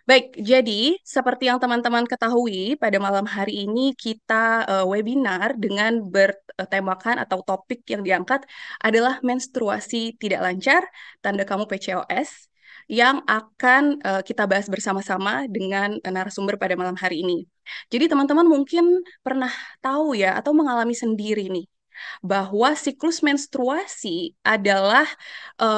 Baik, jadi seperti yang teman-teman ketahui, pada malam hari ini kita webinar dengan bertemakan atau topik yang diangkat adalah menstruasi tidak lancar, tanda kamu PCOS, yang akan kita bahas bersama-sama dengan narasumber pada malam hari ini. Jadi teman-teman mungkin pernah tahu ya atau mengalami sendiri nih bahwa siklus menstruasi adalah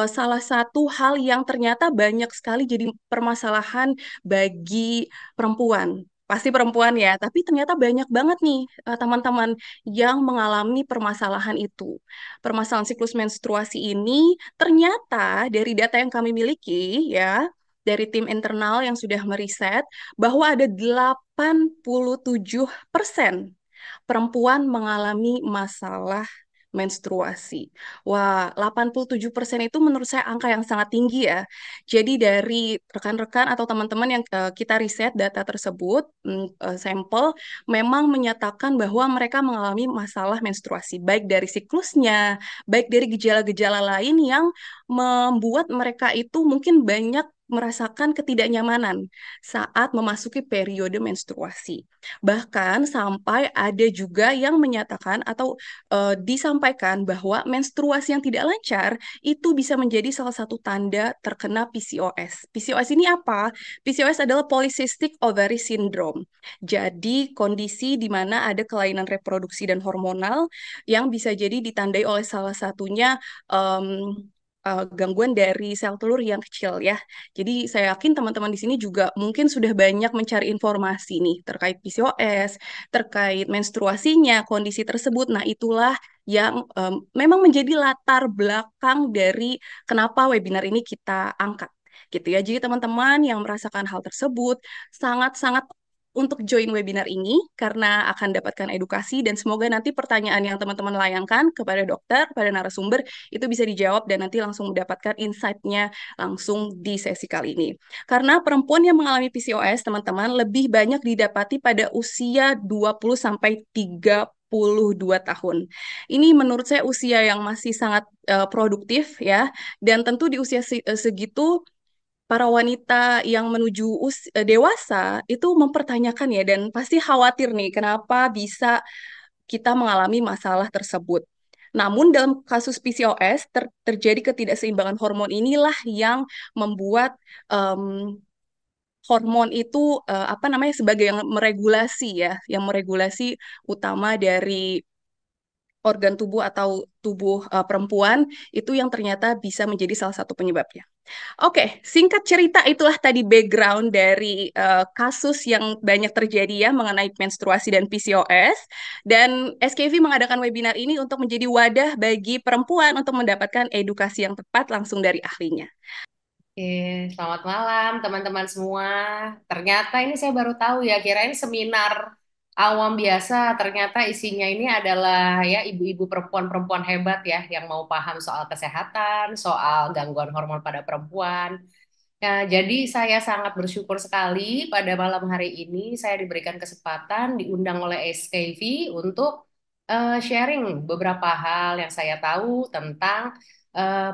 salah satu hal yang ternyata banyak sekali jadi permasalahan bagi perempuan. Pasti perempuan ya, tapi ternyata banyak banget nih teman-teman yang mengalami permasalahan itu. Permasalahan siklus menstruasi ini ternyata dari data yang kami miliki ya, dari tim internal yang sudah meriset bahwa ada 87% perempuan mengalami masalah menstruasi. Wah, 87% itu menurut saya angka yang sangat tinggi ya. Jadi dari rekan-rekan atau teman-teman yang kita riset data tersebut, sampel, memang menyatakan bahwa mereka mengalami masalah menstruasi, baik dari siklusnya, baik dari gejala-gejala lain yang membuat mereka itu mungkin banyak merasakan ketidaknyamanan saat memasuki periode menstruasi. Bahkan sampai ada juga yang menyatakan atau disampaikan bahwa menstruasi yang tidak lancar itu bisa menjadi salah satu tanda terkena PCOS. PCOS ini apa? PCOS adalah Polycystic Ovary Syndrome. Jadi kondisi di mana ada kelainan reproduksi dan hormonal yang bisa jadi ditandai oleh salah satunya em, gangguan dari sel telur yang kecil ya. Jadi saya yakin teman-teman di sini juga mungkin sudah banyak mencari informasi nih terkait PCOS, terkait menstruasinya, kondisi tersebut. Nah, itulah yang memang menjadi latar belakang dari kenapa webinar ini kita angkat. Gitu ya. Jadi teman-teman yang merasakan hal tersebut sangat-sangat untuk join webinar ini karena akan dapatkan edukasi dan semoga nanti pertanyaan yang teman-teman layangkan kepada dokter, kepada narasumber itu bisa dijawab dan nanti langsung mendapatkan insight-nya langsung di sesi kali ini. Karena perempuan yang mengalami PCOS, teman-teman, lebih banyak didapati pada usia 20 sampai 32 tahun. Ini menurut saya usia yang masih sangat produktif ya. Dan tentu di usia segitu para wanita yang menuju dewasa itu mempertanyakan ya dan pasti khawatir nih kenapa bisa kita mengalami masalah tersebut. Namun dalam kasus PCOS terjadi ketidakseimbangan hormon inilah yang membuat em, hormon itu apa namanya sebagai yang meregulasi ya, yang meregulasi utama dari organ tubuh atau tubuh perempuan itu yang ternyata bisa menjadi salah satu penyebabnya. Oke, singkat cerita itulah tadi background dari kasus yang banyak terjadi ya mengenai menstruasi dan PCOS. Dan SKV mengadakan webinar ini untuk menjadi wadah bagi perempuan untuk mendapatkan edukasi yang tepat langsung dari ahlinya. Oke, selamat malam teman-teman semua. Ternyata ini saya baru tahu ya, kirain seminar awam biasa. Ternyata isinya ini adalah ya ibu-ibu perempuan-perempuan hebat ya yang mau paham soal kesehatan, soal gangguan hormon pada perempuan. Nah, jadi saya sangat bersyukur sekali pada malam hari ini saya diberikan kesempatan diundang oleh SKV untuk sharing beberapa hal yang saya tahu tentang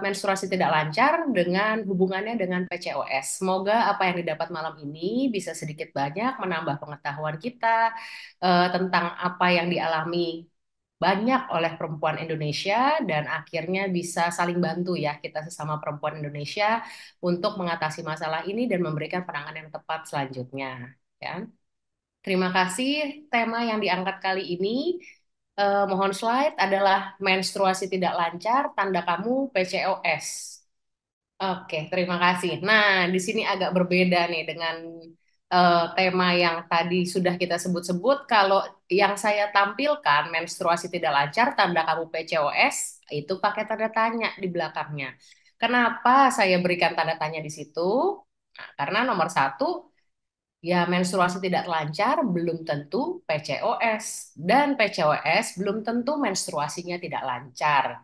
menstruasi tidak lancar dengan hubungannya dengan PCOS. Semoga apa yang didapat malam ini bisa sedikit banyak menambah pengetahuan kita tentang apa yang dialami banyak oleh perempuan Indonesia dan akhirnya bisa saling bantu ya kita sesama perempuan Indonesia untuk mengatasi masalah ini dan memberikan penanganan yang tepat selanjutnya. Ya. Terima kasih. Tema yang diangkat kali ini, mohon slide, adalah menstruasi tidak lancar, tanda kamu PCOS. Oke, terima kasih. Nah, di sini agak berbeda nih dengan tema yang tadi sudah kita sebut-sebut. Kalau yang saya tampilkan menstruasi tidak lancar, tanda kamu PCOS, itu pakai tanda tanya di belakangnya. Kenapa saya berikan tanda tanya di situ? Nah, karena nomor satu, ya menstruasi tidak lancar belum tentu PCOS. Dan PCOS belum tentu menstruasinya tidak lancar.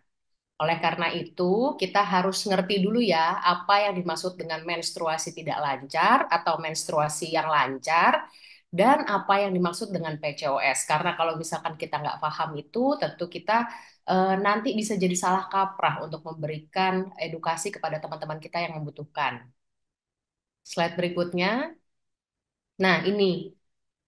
Oleh karena itu, kita harus ngerti dulu ya apa yang dimaksud dengan menstruasi tidak lancar atau menstruasi yang lancar dan apa yang dimaksud dengan PCOS. Karena kalau misalkan kita nggak paham itu, tentu kita nanti bisa jadi salah kaprah untuk memberikan edukasi kepada teman-teman kita yang membutuhkan. Slide berikutnya. Nah, ini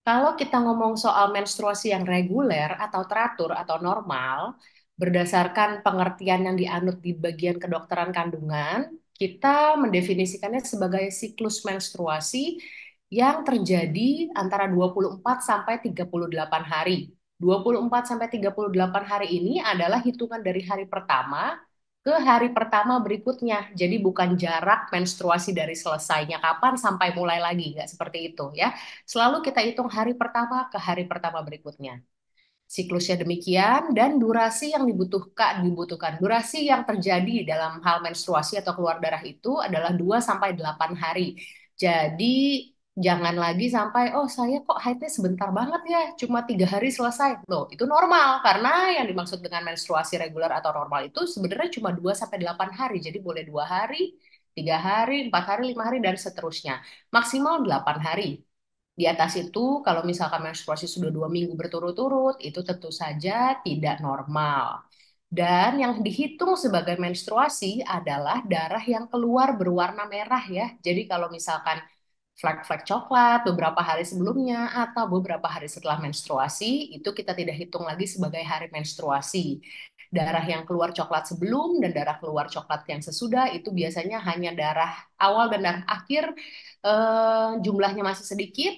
kalau kita ngomong soal menstruasi yang reguler atau teratur atau normal, berdasarkan pengertian yang dianut di bagian kedokteran kandungan, kita mendefinisikannya sebagai siklus menstruasi yang terjadi antara 24 sampai 38 hari. 24 sampai 38 hari ini adalah hitungan dari hari pertama ke hari pertama berikutnya. Jadi bukan jarak menstruasi dari selesainya kapan sampai mulai lagi, nggak seperti itu ya. Selalu kita hitung hari pertama ke hari pertama berikutnya. Siklusnya demikian dan durasi yang dibutuhkan. Durasi yang terjadi dalam hal menstruasi atau keluar darah itu adalah 2 sampai 8 hari. Jadi jangan lagi sampai oh saya kok haidnya sebentar banget ya, cuma 3 hari selesai. Loh, itu normal karena yang dimaksud dengan menstruasi reguler atau normal itu sebenarnya cuma 2 sampai 8 hari. Jadi boleh 2 hari, 3 hari, 4 hari, 5 hari dan seterusnya. Maksimal 8 hari. Di atas itu, kalau misalkan menstruasi sudah 2 minggu berturut-turut, itu tentu saja tidak normal. Dan yang dihitung sebagai menstruasi adalah darah yang keluar berwarna merah ya. Jadi kalau misalkan flek-flek coklat beberapa hari sebelumnya atau beberapa hari setelah menstruasi, itu kita tidak hitung lagi sebagai hari menstruasi. Darah yang keluar coklat sebelum dan darah keluar coklat yang sesudah itu biasanya hanya darah awal dan darah akhir, jumlahnya masih sedikit,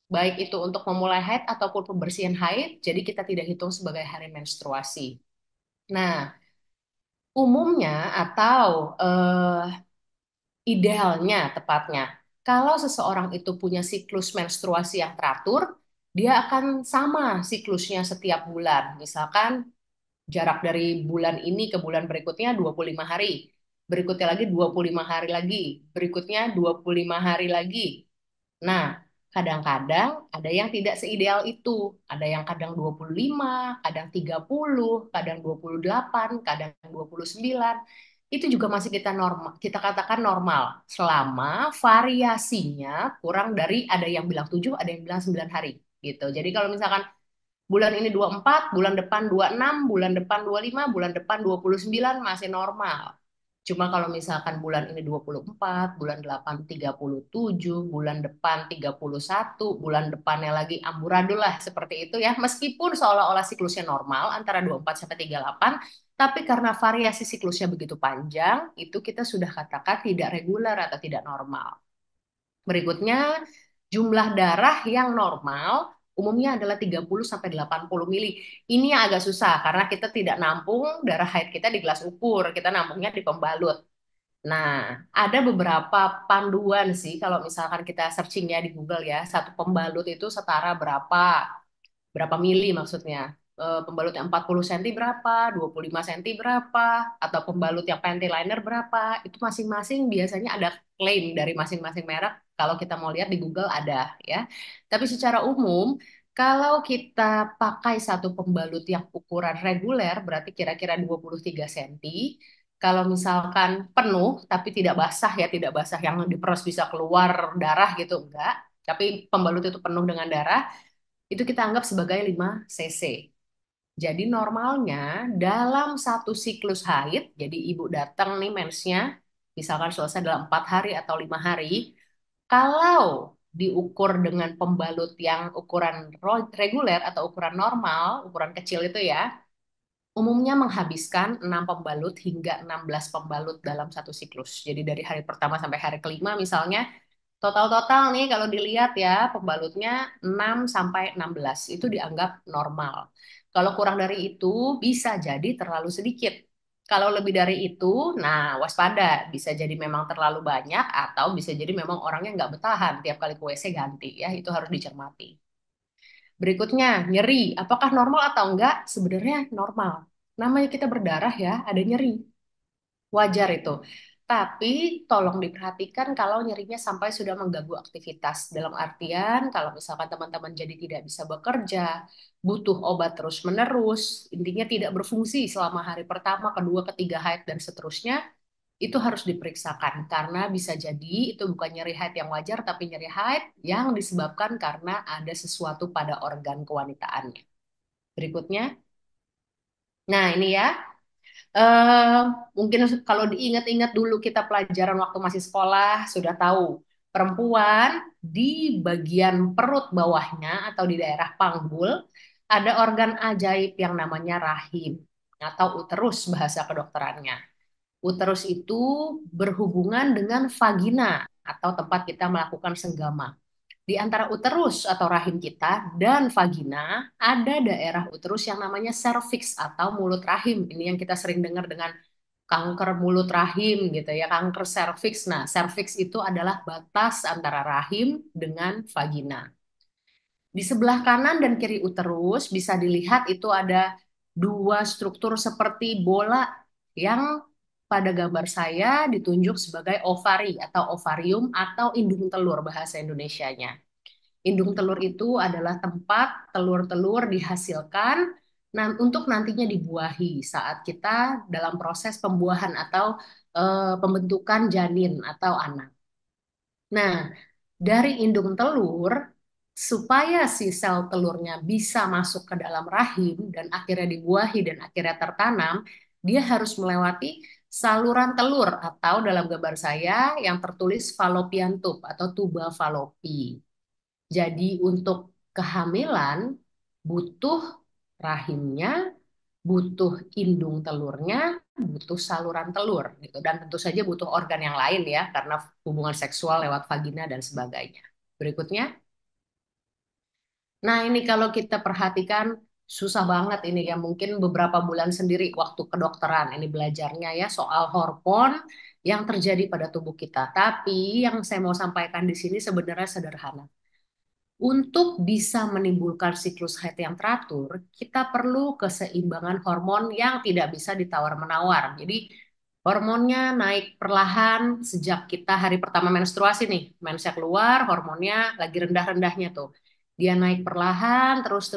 baik itu untuk memulai haid ataupun pembersihan haid, jadi kita tidak hitung sebagai hari menstruasi. Nah, umumnya atau idealnya tepatnya, kalau seseorang itu punya siklus menstruasi yang teratur, dia akan sama siklusnya setiap bulan. Misalkan jarak dari bulan ini ke bulan berikutnya 25 hari. Berikutnya lagi 25 hari lagi. Berikutnya 25 hari lagi. Nah, kadang-kadang ada yang tidak seideal itu. Ada yang kadang 25, kadang 30, kadang 28, kadang 29. Itu juga masih kita katakan normal selama variasinya kurang dari ada yang bilang 7, ada yang bilang 9 hari gitu. Jadi kalau misalkan bulan ini 24, bulan depan 26, bulan depan 25, bulan depan 29 masih normal. Cuma kalau misalkan bulan ini 24, bulan 8 37, bulan depan 31, bulan depannya lagi amburadul lah seperti itu ya. Meskipun seolah-olah siklusnya normal antara 24 sampai 38, tapi karena variasi siklusnya begitu panjang, itu kita sudah katakan tidak reguler atau tidak normal. Berikutnya, jumlah darah yang normal umumnya adalah 30 sampai 80 mili. Ini yang agak susah karena kita tidak nampung darah haid kita di gelas ukur, kita nampungnya di pembalut. Nah, ada beberapa panduan sih kalau misalkan kita searchingnya di Google ya, satu pembalut itu setara berapa mili maksudnya. Pembalut yang 40 cm berapa, 25 cm berapa, atau pembalut yang panty liner berapa, itu masing-masing biasanya ada klaim dari masing-masing merek. Kalau kita mau lihat di Google ada ya. Tapi secara umum, kalau kita pakai satu pembalut yang ukuran reguler, berarti kira-kira 23 cm. Kalau misalkan penuh, tapi tidak basah ya, tidak basah yang diperas bisa keluar darah gitu, enggak. Tapi pembalut itu penuh dengan darah, itu kita anggap sebagai 5 cc. Jadi normalnya dalam satu siklus haid, jadi ibu datang nih mensnya, misalkan selesai dalam 4 hari atau 5 hari, kalau diukur dengan pembalut yang ukuran reguler atau ukuran normal, ukuran kecil itu ya, umumnya menghabiskan 6 pembalut hingga 16 pembalut dalam satu siklus. Jadi dari hari pertama sampai hari kelima misalnya, total-total nih kalau dilihat ya pembalutnya 6 sampai 16 itu dianggap normal. Kalau kurang dari itu bisa jadi terlalu sedikit. Kalau lebih dari itu, nah waspada, bisa jadi memang terlalu banyak atau bisa jadi memang orangnya nggak bertahan tiap kali ke WC ganti ya, itu harus dicermati. Berikutnya, nyeri. Apakah normal atau enggak? Sebenarnya normal. Namanya kita berdarah ya, ada nyeri. Wajar itu. Tapi tolong diperhatikan kalau nyerinya sampai sudah mengganggu aktivitas. Dalam artian kalau misalkan teman-teman jadi tidak bisa bekerja, butuh obat terus-menerus, intinya tidak berfungsi selama hari pertama, kedua, ketiga haid dan seterusnya, itu harus diperiksakan karena bisa jadi itu bukan nyeri haid yang wajar tapi nyeri haid yang disebabkan karena ada sesuatu pada organ kewanitaannya. Berikutnya, nah ini ya. Eh, Mungkin kalau diingat-ingat dulu kita pelajaran waktu masih sekolah sudah tahu perempuan di bagian perut bawahnya atau di daerah panggul ada organ ajaib yang namanya rahim atau uterus bahasa kedokterannya. Uterus itu berhubungan dengan vagina atau tempat kita melakukan senggama. Di antara uterus atau rahim kita dan vagina ada daerah uterus yang namanya serviks atau mulut rahim. Ini yang kita sering dengar dengan kanker mulut rahim gitu ya, kanker serviks. Nah, serviks itu adalah batas antara rahim dengan vagina. Di sebelah kanan dan kiri uterus bisa dilihat itu ada dua struktur seperti bola yang pada gambar saya ditunjuk sebagai ovari atau ovarium atau indung telur bahasa Indonesianya. Indung telur itu adalah tempat telur-telur dihasilkan untuk nantinya dibuahi saat kita dalam proses pembuahan atau pembentukan janin atau anak. Nah, dari indung telur, supaya si sel telurnya bisa masuk ke dalam rahim dan akhirnya dibuahi dan akhirnya tertanam, dia harus melewati saluran telur atau dalam gambar saya yang tertulis fallopian tube atau tuba falopi. Jadi untuk kehamilan butuh rahimnya, butuh indung telurnya, butuh saluran telur gitu. Dan tentu saja butuh organ yang lain ya karena hubungan seksual lewat vagina dan sebagainya. Berikutnya. Nah, ini kalau kita perhatikan susah banget ini ya mungkin beberapa bulan sendiri waktu kedokteran ini belajarnya ya soal hormon yang terjadi pada tubuh kita. Tapi yang saya mau sampaikan di sini sebenarnya sederhana. Untuk bisa menimbulkan siklus haid yang teratur, kita perlu keseimbangan hormon yang tidak bisa ditawar-menawar. Jadi hormonnya naik perlahan sejak kita hari pertama menstruasi nih. Mensnya keluar, hormonnya lagi rendah-rendahnya tuh. Dia naik perlahan, terus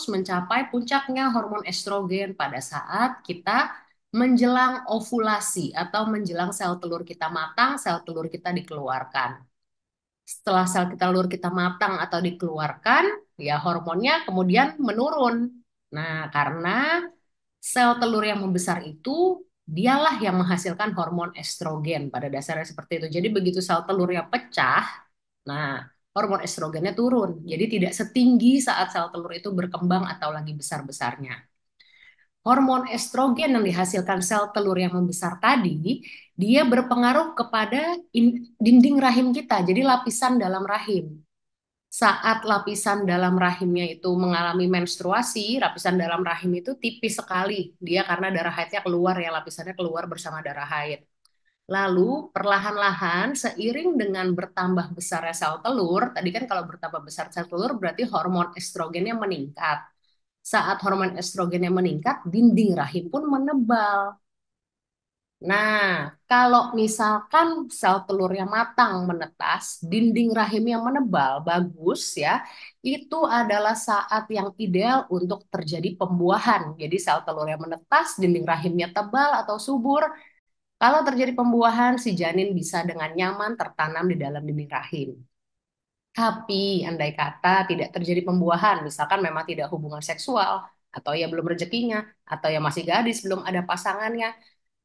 mencapai puncaknya hormon estrogen pada saat kita menjelang ovulasi atau menjelang sel telur kita matang, sel telur kita dikeluarkan. Setelah sel telur kita matang atau dikeluarkan, ya hormonnya kemudian menurun. Nah, karena sel telur yang membesar itu dialah yang menghasilkan hormon estrogen pada dasarnya seperti itu. Jadi begitu sel telurnya pecah, nah hormon estrogennya turun. Jadi tidak setinggi saat sel telur itu berkembang atau lagi besar-besarnya. Hormon estrogen yang dihasilkan sel telur yang membesar tadi, dia berpengaruh kepada dinding rahim kita, jadi lapisan dalam rahim. Saat lapisan dalam rahimnya itu mengalami menstruasi, lapisan dalam rahim itu tipis sekali. Dia karena darah haidnya keluar ya, lapisannya keluar bersama darah haid. Lalu perlahan-lahan seiring dengan bertambah besarnya sel telur, tadi kan kalau bertambah besar sel telur berarti hormon estrogennya meningkat. Saat hormon estrogennya meningkat, dinding rahim pun menebal. Nah, kalau misalkan sel telurnya matang menetas, dinding rahim yang menebal, bagus ya, itu adalah saat yang ideal untuk terjadi pembuahan. Jadi sel telurnya menetas, dinding rahimnya tebal atau subur. Kalau terjadi pembuahan, si janin bisa dengan nyaman tertanam di dalam dinding rahim. Tapi andai kata tidak terjadi pembuahan, misalkan memang tidak hubungan seksual, atau ya belum rezekinya, atau ya masih gadis, belum ada pasangannya,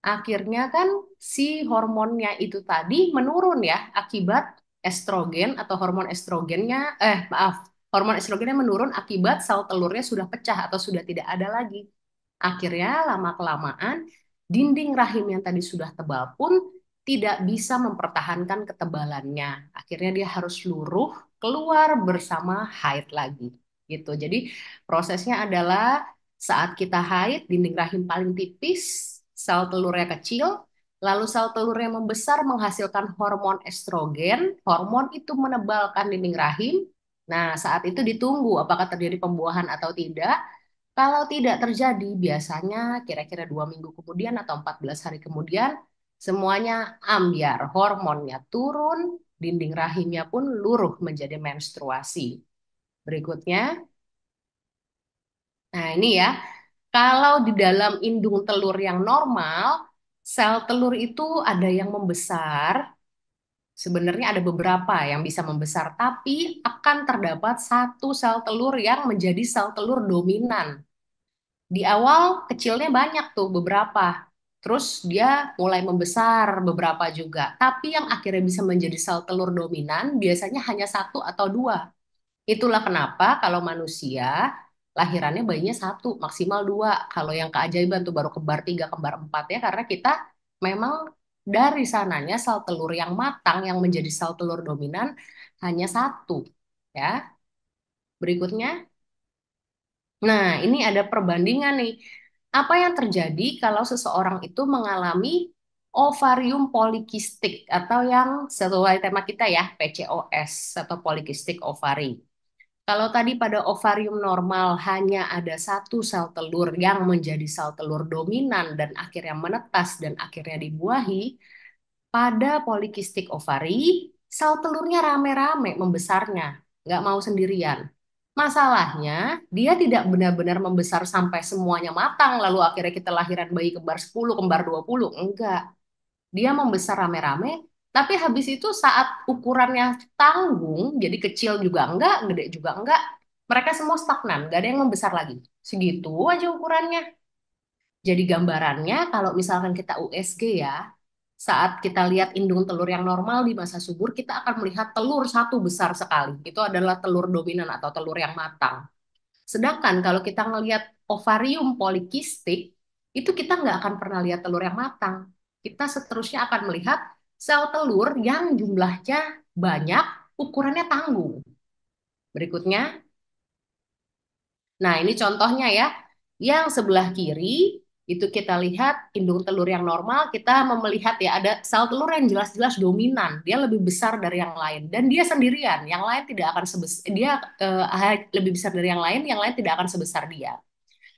akhirnya kan si hormonnya itu tadi menurun ya akibat estrogen atau hormon estrogennya, maaf, hormon estrogennya menurun akibat sel telurnya sudah pecah atau sudah tidak ada lagi. Akhirnya lama-kelamaan dinding rahim yang tadi sudah tebal pun tidak bisa mempertahankan ketebalannya. Akhirnya dia harus luruh keluar bersama haid lagi. Gitu. Jadi prosesnya adalah saat kita haid, dinding rahim paling tipis, sel telurnya kecil, lalu sel telurnya membesar menghasilkan hormon estrogen, hormon itu menebalkan dinding rahim. Nah, saat itu ditunggu apakah terjadi pembuahan atau tidak. Kalau tidak terjadi, biasanya kira-kira 2 minggu kemudian atau 14 hari kemudian, semuanya ambiar, hormonnya turun, dinding rahimnya pun luruh menjadi menstruasi. Berikutnya, nah ini ya, kalau di dalam indung telur yang normal, sel telur itu ada yang membesar, sebenarnya ada beberapa yang bisa membesar, tapi akan terdapat satu sel telur yang menjadi sel telur dominan. Di awal kecilnya banyak tuh beberapa. Terus dia mulai membesar beberapa juga. Tapi yang akhirnya bisa menjadi sel telur dominan biasanya hanya satu atau dua. Itulah kenapa kalau manusia lahirannya bayinya satu, maksimal dua. Kalau yang keajaiban tuh baru kembar tiga, kembar empat ya. Karena kita memang dari sananya sel telur yang matang yang menjadi sel telur dominan hanya satu. Ya, berikutnya. Nah, ini ada perbandingan nih. Apa yang terjadi kalau seseorang itu mengalami ovarium polikistik atau yang sesuai tema kita ya, PCOS atau polikistik ovari. Kalau tadi pada ovarium normal hanya ada satu sel telur yang menjadi sel telur dominan dan akhirnya menetas dan akhirnya dibuahi, pada polikistik ovari, sel telurnya rame-rame membesarnya, nggak mau sendirian. Masalahnya, dia tidak benar-benar membesar sampai semuanya matang, lalu akhirnya kita lahiran bayi kembar 10, kembar 20. Enggak. Dia membesar rame-rame, tapi habis itu saat ukurannya tanggung, jadi kecil juga enggak, gede juga enggak, mereka semua stagnan, nggak ada yang membesar lagi. Segitu aja ukurannya. Jadi gambarannya kalau misalkan kita USG ya, saat kita lihat indung telur yang normal di masa subur, kita akan melihat telur satu besar sekali. Itu adalah telur dominan atau telur yang matang. Sedangkan kalau kita ngelihat ovarium polikistik, itu kita nggak akan pernah lihat telur yang matang. Kita seterusnya akan melihat sel telur yang jumlahnya banyak, ukurannya tanggung. Berikutnya, nah, ini contohnya ya. Yang sebelah kiri itu kita lihat indung telur yang normal, kita melihat ya ada sel telur yang jelas-jelas dominan. Dia lebih besar dari yang lain dan dia sendirian. Yang lain tidak akan sebesar dia lebih besar dari yang lain tidak akan sebesar dia.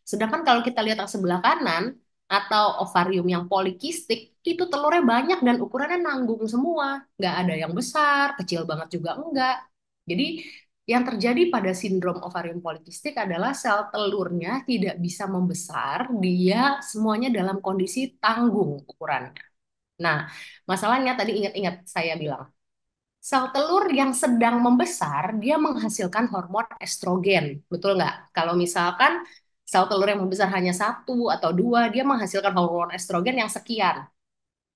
Sedangkan kalau kita lihat yang sebelah kanan atau ovarium yang polikistik, itu telurnya banyak dan ukurannya nanggung semua. Nggak ada yang besar, kecil banget juga enggak. Jadi yang terjadi pada sindrom ovarium polikistik adalah sel telurnya tidak bisa membesar, dia semuanya dalam kondisi tanggung ukurannya. Nah, masalahnya tadi ingat-ingat saya bilang, sel telur yang sedang membesar, dia menghasilkan hormon estrogen. Betul nggak? Kalau misalkan sel telur yang membesar hanya satu atau dua, dia menghasilkan hormon estrogen yang sekian.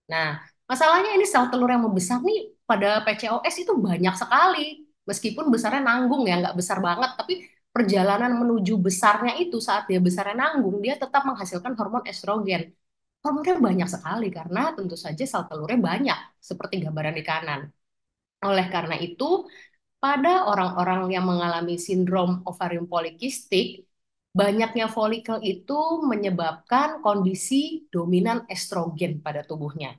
Nah, masalahnya ini sel telur yang membesar nih pada PCOS itu banyak sekali. Meskipun besarnya nanggung ya, nggak besar banget, tapi perjalanan menuju besarnya itu saat dia besarnya nanggung, dia tetap menghasilkan hormon estrogen. Hormonnya banyak sekali karena tentu saja sel telurnya banyak, seperti gambaran di kanan. Oleh karena itu, pada orang-orang yang mengalami sindrom ovarium polikistik, banyaknya folikel itu menyebabkan kondisi dominan estrogen pada tubuhnya.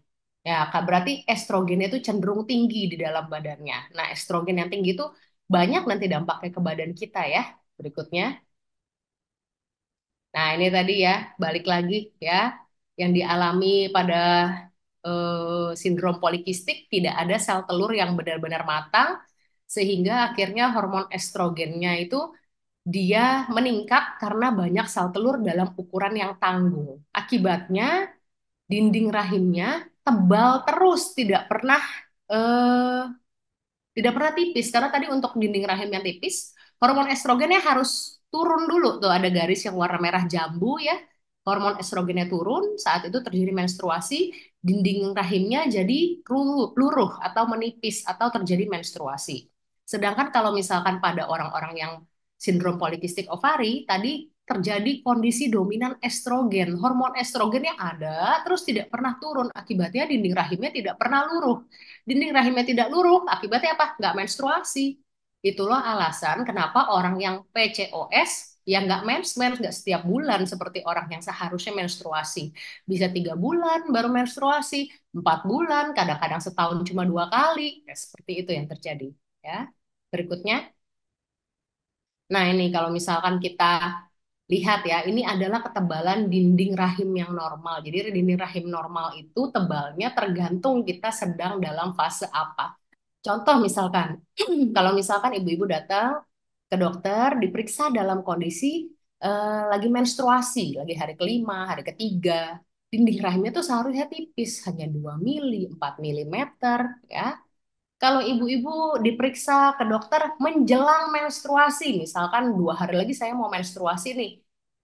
Ya, berarti estrogennya itu cenderung tinggi di dalam badannya. Nah, estrogen yang tinggi itu banyak nanti dampaknya ke badan kita ya. Berikutnya. Nah, ini tadi ya, balik lagi ya, yang dialami pada sindrom polikistik tidak ada sel telur yang benar-benar matang, sehingga akhirnya hormon estrogennya itu dia meningkat karena banyak sel telur dalam ukuran yang tanggung. Akibatnya dinding rahimnya tebal terus, eh, tidak pernah tipis karena tadi untuk dinding rahim yang tipis, hormon estrogennya harus turun dulu tuh ada garis yang warna merah jambu ya. Hormon estrogennya turun, saat itu terjadi menstruasi, dinding rahimnya jadi luruh atau menipis atau terjadi menstruasi. Sedangkan kalau misalkan pada orang-orang yang sindrom polikistik ovari, tadi terjadi kondisi dominan estrogen. Hormon estrogennya ada, terus tidak pernah turun. Akibatnya dinding rahimnya tidak pernah luruh. Dinding rahimnya tidak luruh, akibatnya apa? Nggak menstruasi. Itulah alasan kenapa orang yang PCOS yang nggak mens nggak setiap bulan seperti orang yang seharusnya menstruasi. Bisa 3 bulan baru menstruasi, 4 bulan, kadang-kadang setahun cuma 2 kali. Ya, seperti itu yang terjadi. Ya. Berikutnya. Nah ini kalau misalkan kita lihat ya, ini adalah ketebalan dinding rahim yang normal. Jadi dinding rahim normal itu tebalnya tergantung kita sedang dalam fase apa. Contoh misalkan, kalau misalkan ibu-ibu datang ke dokter, diperiksa dalam kondisi lagi menstruasi, lagi hari kelima, hari ketiga, dinding rahimnya tuh seharusnya tipis, hanya 2 mili, 4 milimeter, ya. Kalau ibu-ibu diperiksa ke dokter menjelang menstruasi, misalkan 2 hari lagi saya mau menstruasi nih,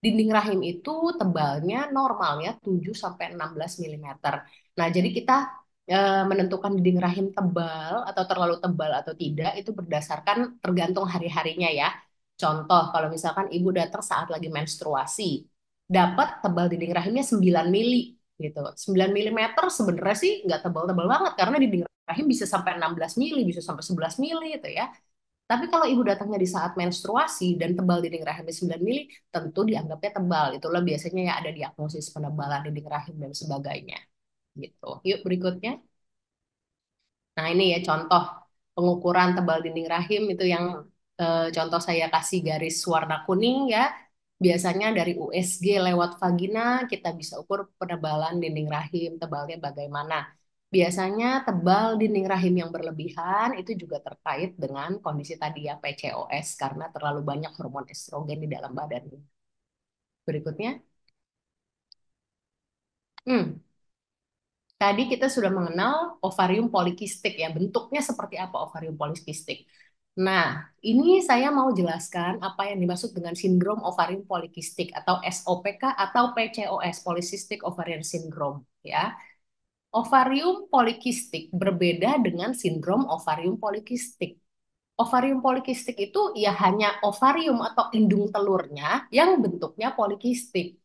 Dinding rahim itu tebalnya normalnya 7 sampai 16 milimeter. Nah, jadi kita menentukan dinding rahim tebal atau terlalu tebal atau tidak itu berdasarkan tergantung hari-harinya ya. Contoh, kalau misalkan ibu datang saat lagi menstruasi, dapat tebal dinding rahimnya 9 mili gitu. 9 milimeter sebenarnya sih nggak tebal-tebal banget karena dinding rahim bisa sampai 16 mili, bisa sampai 11 mili itu ya. Tapi kalau ibu datangnya di saat menstruasi dan tebal dinding rahimnya 9 mili, tentu dianggapnya tebal. Itulah biasanya ya ada diagnosis penebalan dinding rahim dan sebagainya. Gitu. Yuk berikutnya. Nah ini ya contoh pengukuran tebal dinding rahim itu yang contoh saya kasih garis warna kuning ya. Biasanya dari USG lewat vagina kita bisa ukur penebalan dinding rahim tebalnya bagaimana. Biasanya tebal dinding rahim yang berlebihan itu juga terkait dengan kondisi tadi ya PCOS karena terlalu banyak hormon estrogen di dalam badan. Berikutnya. Hmm, Tadi kita sudah mengenal ovarium polikistik ya, bentuknya seperti apa ovarium polikistik. Nah, ini saya mau jelaskan apa yang dimaksud dengan sindrom ovarium polikistik atau SOPK atau PCOS, Polycystic Ovarian Syndrome ya. Ovarium polikistik berbeda dengan sindrom ovarium polikistik. Ovarium polikistik itu ya hanya ovarium atau indung telurnya yang bentuknya polikistik.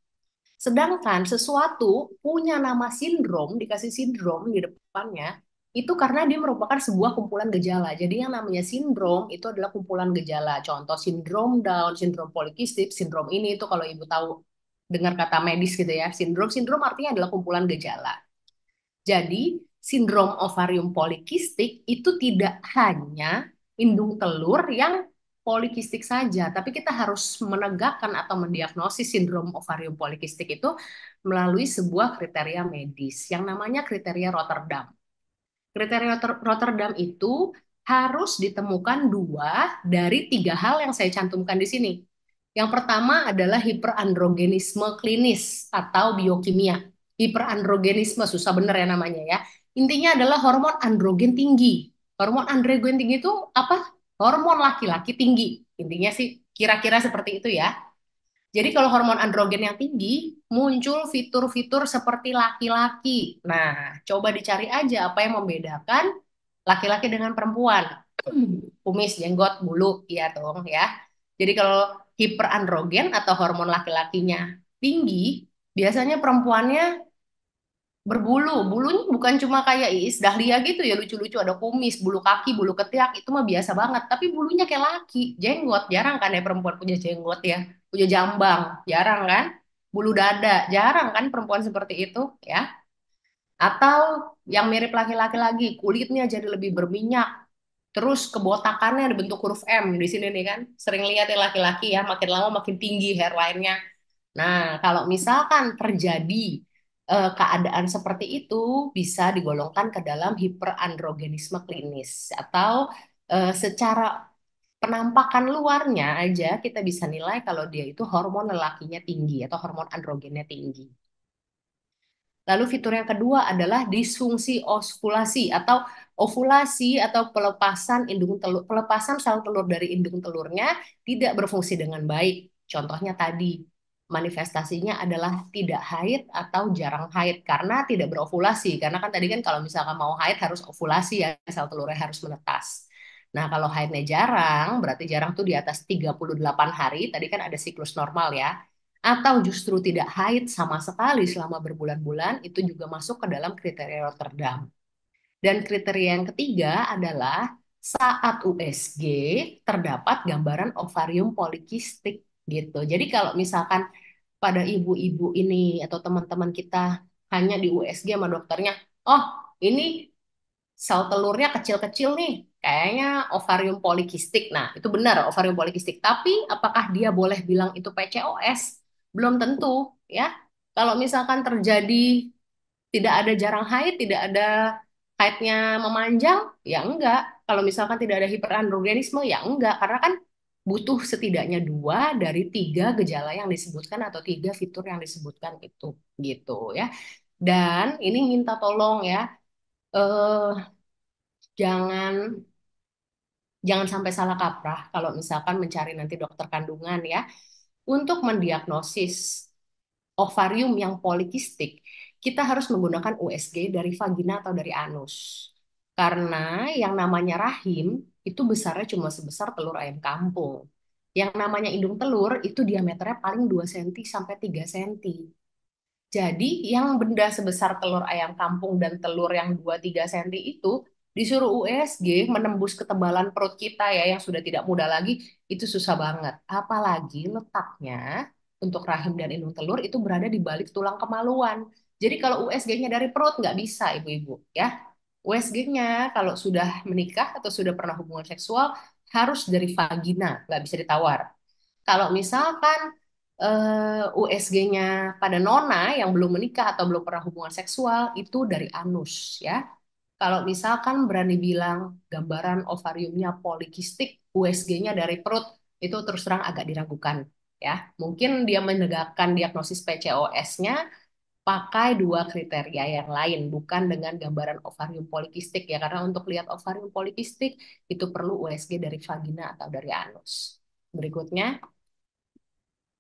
Sedangkan sesuatu punya nama sindrom, dikasih sindrom di depannya, itu karena dia merupakan sebuah kumpulan gejala. Jadi yang namanya sindrom itu adalah kumpulan gejala. Contoh sindrom Down, sindrom polikistik, sindrom ini itu kalau ibu tahu dengar kata medis gitu ya. Sindrom artinya adalah kumpulan gejala. Jadi, sindrom ovarium polikistik itu tidak hanya indung telur yang polikistik saja, tapi kita harus menegakkan atau mendiagnosis sindrom ovarium polikistik itu melalui sebuah kriteria medis yang namanya kriteria Rotterdam. Kriteria Rotterdam itu harus ditemukan dua dari tiga hal yang saya cantumkan di sini. Yang pertama adalah hiperandrogenisme klinis atau biokimia. Hiperandrogenisme, susah bener ya namanya ya. Intinya adalah hormon androgen tinggi. Hormon androgen tinggi itu apa? Hormon laki-laki tinggi. Intinya sih kira-kira seperti itu ya. Jadi kalau hormon androgen yang tinggi, muncul fitur-fitur seperti laki-laki. Nah, coba dicari aja apa yang membedakan laki-laki dengan perempuan. Kumis, jenggot, bulu, iya dong ya. Jadi kalau hiperandrogen atau hormon laki-lakinya tinggi, biasanya perempuannya berbulu. Bulunya bukan cuma kayak Iis Dahlia gitu ya, lucu-lucu ada kumis, bulu kaki, bulu ketiak, itu mah biasa banget. Tapi bulunya kayak laki, jenggot, jarang kan ya perempuan punya jenggot ya. Punya jambang, jarang kan? Bulu dada, jarang kan perempuan seperti itu ya. Atau yang mirip laki-laki lagi, kulitnya jadi lebih berminyak. Terus kebotakannya dibentuk huruf M di sini nih kan. Sering lihat ya laki-laki ya, makin lama makin tinggi hairline-nya. Nah, kalau misalkan terjadi keadaan seperti itu bisa digolongkan ke dalam hiperandrogenisme klinis atau secara penampakan luarnya aja kita bisa nilai kalau dia itu hormon lelakinya tinggi atau hormon androgennya tinggi. Lalu fitur yang kedua adalah disfungsi ovulasi atau ovulasi atau pelepasan indung telur, pelepasan sel telur dari indung telurnya tidak berfungsi dengan baik. Contohnya tadi, manifestasinya adalah tidak haid atau jarang haid karena tidak berovulasi. Karena kan tadi kan kalau misalkan mau haid harus ovulasi ya, sel telurnya harus menetas. Nah, kalau haidnya jarang, berarti jarang tuh di atas 38 hari, tadi kan ada siklus normal ya atau justru tidak haid sama sekali selama berbulan-bulan, itu juga masuk ke dalam kriteria Rotterdam. Dan kriteria yang ketiga adalah saat USG terdapat gambaran ovarium polikistik gitu. Jadi kalau misalkan pada ibu-ibu ini atau teman-teman kita hanya di USG sama dokternya, oh ini sel telurnya kecil-kecil nih, kayaknya ovarium polikistik. Nah, itu benar ovarium polikistik. Tapi apakah dia boleh bilang itu PCOS? Belum tentu, ya. Kalau misalkan terjadi tidak ada jarang haid, tidak ada haidnya memanjang, ya enggak. Kalau misalkan tidak ada hiperandrogenisme, ya enggak. Karena kan butuh setidaknya dua dari tiga gejala yang disebutkan atau tiga fitur yang disebutkan itu, gitu ya. Dan ini minta tolong ya, eh, jangan jangan sampai salah kaprah kalau misalkan mencari nanti dokter kandungan ya. Untuk mendiagnosis ovarium yang polikistik, kita harus menggunakan USG dari vagina atau dari anus. Karena yang namanya rahim itu besarnya cuma sebesar telur ayam kampung. Yang namanya indung telur itu diameternya paling 2 cm sampai 3 cm. Jadi yang benda sebesar telur ayam kampung dan telur yang 2-3 cm itu disuruh USG menembus ketebalan perut kita ya yang sudah tidak muda lagi itu susah banget. Apalagi letaknya untuk rahim dan indung telur itu berada di balik tulang kemaluan. Jadi kalau USG-nya dari perut nggak bisa ibu-ibu ya. USG-nya kalau sudah menikah atau sudah pernah hubungan seksual harus dari vagina, nggak bisa ditawar. Kalau misalkan USG-nya pada nona yang belum menikah atau belum pernah hubungan seksual itu dari anus ya. Kalau misalkan berani bilang gambaran ovariumnya polikistik, USG-nya dari perut, itu terus terang agak diragukan ya. Mungkin dia menegakkan diagnosis PCOS-nya pakai dua kriteria yang lain, bukan dengan gambaran ovarium polikistik ya. Karena untuk lihat ovarium polikistik itu perlu USG dari vagina atau dari anus. Berikutnya.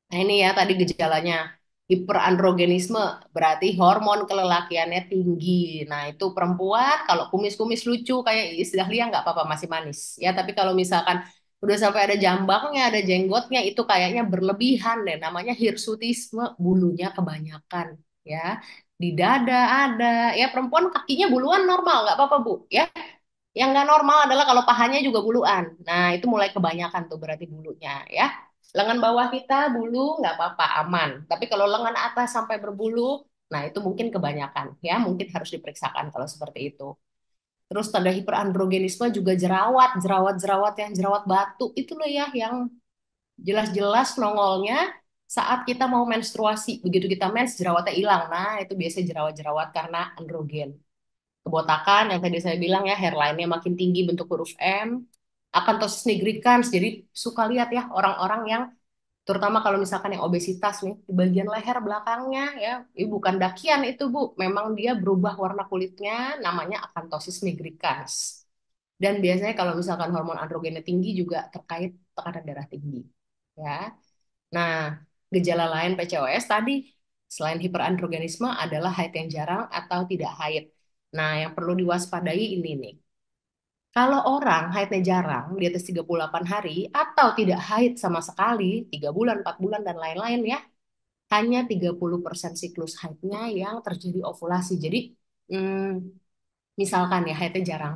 Nah ini ya tadi gejalanya hiperandrogenisme berarti hormon kelelakiannya tinggi. Nah itu perempuan kalau kumis-kumis lucu kayak Iis Dahlia nggak apa-apa masih manis ya. Tapi kalau misalkan udah sampai ada jambangnya, ada jenggotnya itu kayaknya berlebihan deh. Namanya hirsutisme, bulunya kebanyakan ya. Di dada ada ya perempuan kakinya buluan normal nggak apa-apa Bu ya. Yang nggak normal adalah kalau pahanya juga buluan. Nah, itu mulai kebanyakan tuh berarti bulunya ya. Lengan bawah kita bulu nggak apa-apa aman. Tapi kalau lengan atas sampai berbulu, nah itu mungkin kebanyakan ya. Mungkin harus diperiksakan kalau seperti itu. Terus tanda hiperandrogenisme juga jerawat, jerawat-jerawat yang jerawat batu itu loh ya yang jelas-jelas nongolnya saat kita mau menstruasi. Begitu kita mens jerawatnya hilang. Nah, itu biasanya jerawat-jerawat karena androgen kebotakan yang tadi saya bilang ya hairline-nya makin tinggi bentuk huruf M acanthosis nigricans jadi suka lihat ya orang-orang yang terutama kalau misalkan yang obesitas nih di bagian leher belakangnya ya ini bukan dakian itu Bu memang dia berubah warna kulitnya namanya acanthosis nigricans dan biasanya kalau misalkan hormon androgennya tinggi juga terkait tekanan darah tinggi ya. Nah, gejala lain PCOS tadi selain hiperandrogenisme adalah haid yang jarang atau tidak haid. Nah, yang perlu diwaspadai ini nih. Kalau orang haidnya jarang, di atas 38 hari, atau tidak haid sama sekali, 3 bulan, 4 bulan, dan lain-lain ya, hanya 30% siklus haidnya yang terjadi ovulasi. Jadi, hmm, misalkan ya haidnya jarang.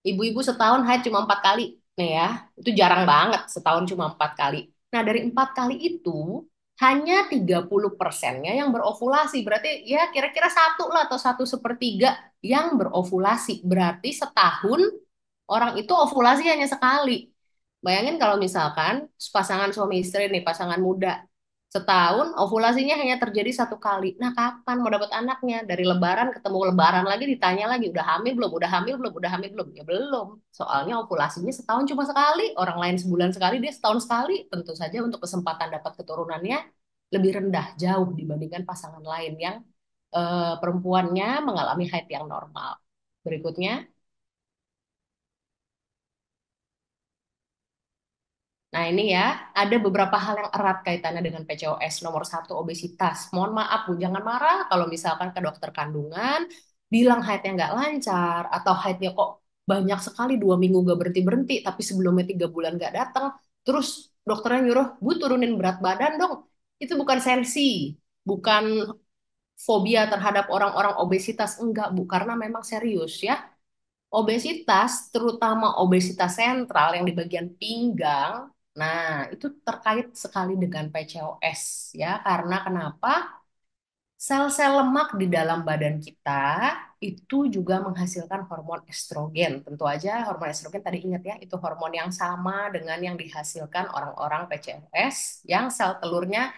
Ibu-ibu setahun haid cuma 4 kali. Nih ya, itu jarang banget setahun cuma 4 kali. Nah, dari 4 kali itu, hanya 30%-nya yang berovulasi. Berarti ya kira-kira satu lah atau 1/3 yang berovulasi. Berarti setahun orang itu ovulasi hanya sekali. Bayangin kalau misalkan pasangan suami istri nih, pasangan muda, setahun ovulasinya hanya terjadi 1 kali. Nah, kapan mau dapat anaknya? Dari lebaran ketemu lebaran lagi ditanya lagi, udah hamil belum? Udah hamil belum? Udah hamil belum? Ya belum. Soalnya ovulasinya setahun cuma sekali, orang lain sebulan sekali, dia setahun sekali. Tentu saja untuk kesempatan dapat keturunannya lebih rendah jauh dibandingkan pasangan lain yang perempuannya mengalami haid yang normal. Berikutnya. Nah, ini ya, ada beberapa hal yang erat kaitannya dengan PCOS. Nomor satu, obesitas. Mohon maaf, Bu, jangan marah kalau misalkan ke dokter kandungan, bilang haidnya nggak lancar, atau haidnya kok banyak sekali, 2 minggu nggak berhenti-berhenti, tapi sebelumnya 3 bulan nggak datang. Terus dokternya nyuruh, Bu, turunin berat badan dong. Itu bukan sensi, bukan fobia terhadap orang-orang obesitas. Enggak, Bu, karena memang serius ya. Obesitas, terutama obesitas sentral yang di bagian pinggang, nah itu terkait sekali dengan PCOS ya. Karena kenapa? Sel-sel lemak di dalam badan kita itu juga menghasilkan hormon estrogen. Tentu aja hormon estrogen tadi ingat ya, itu hormon yang sama dengan yang dihasilkan orang-orang PCOS yang sel telurnya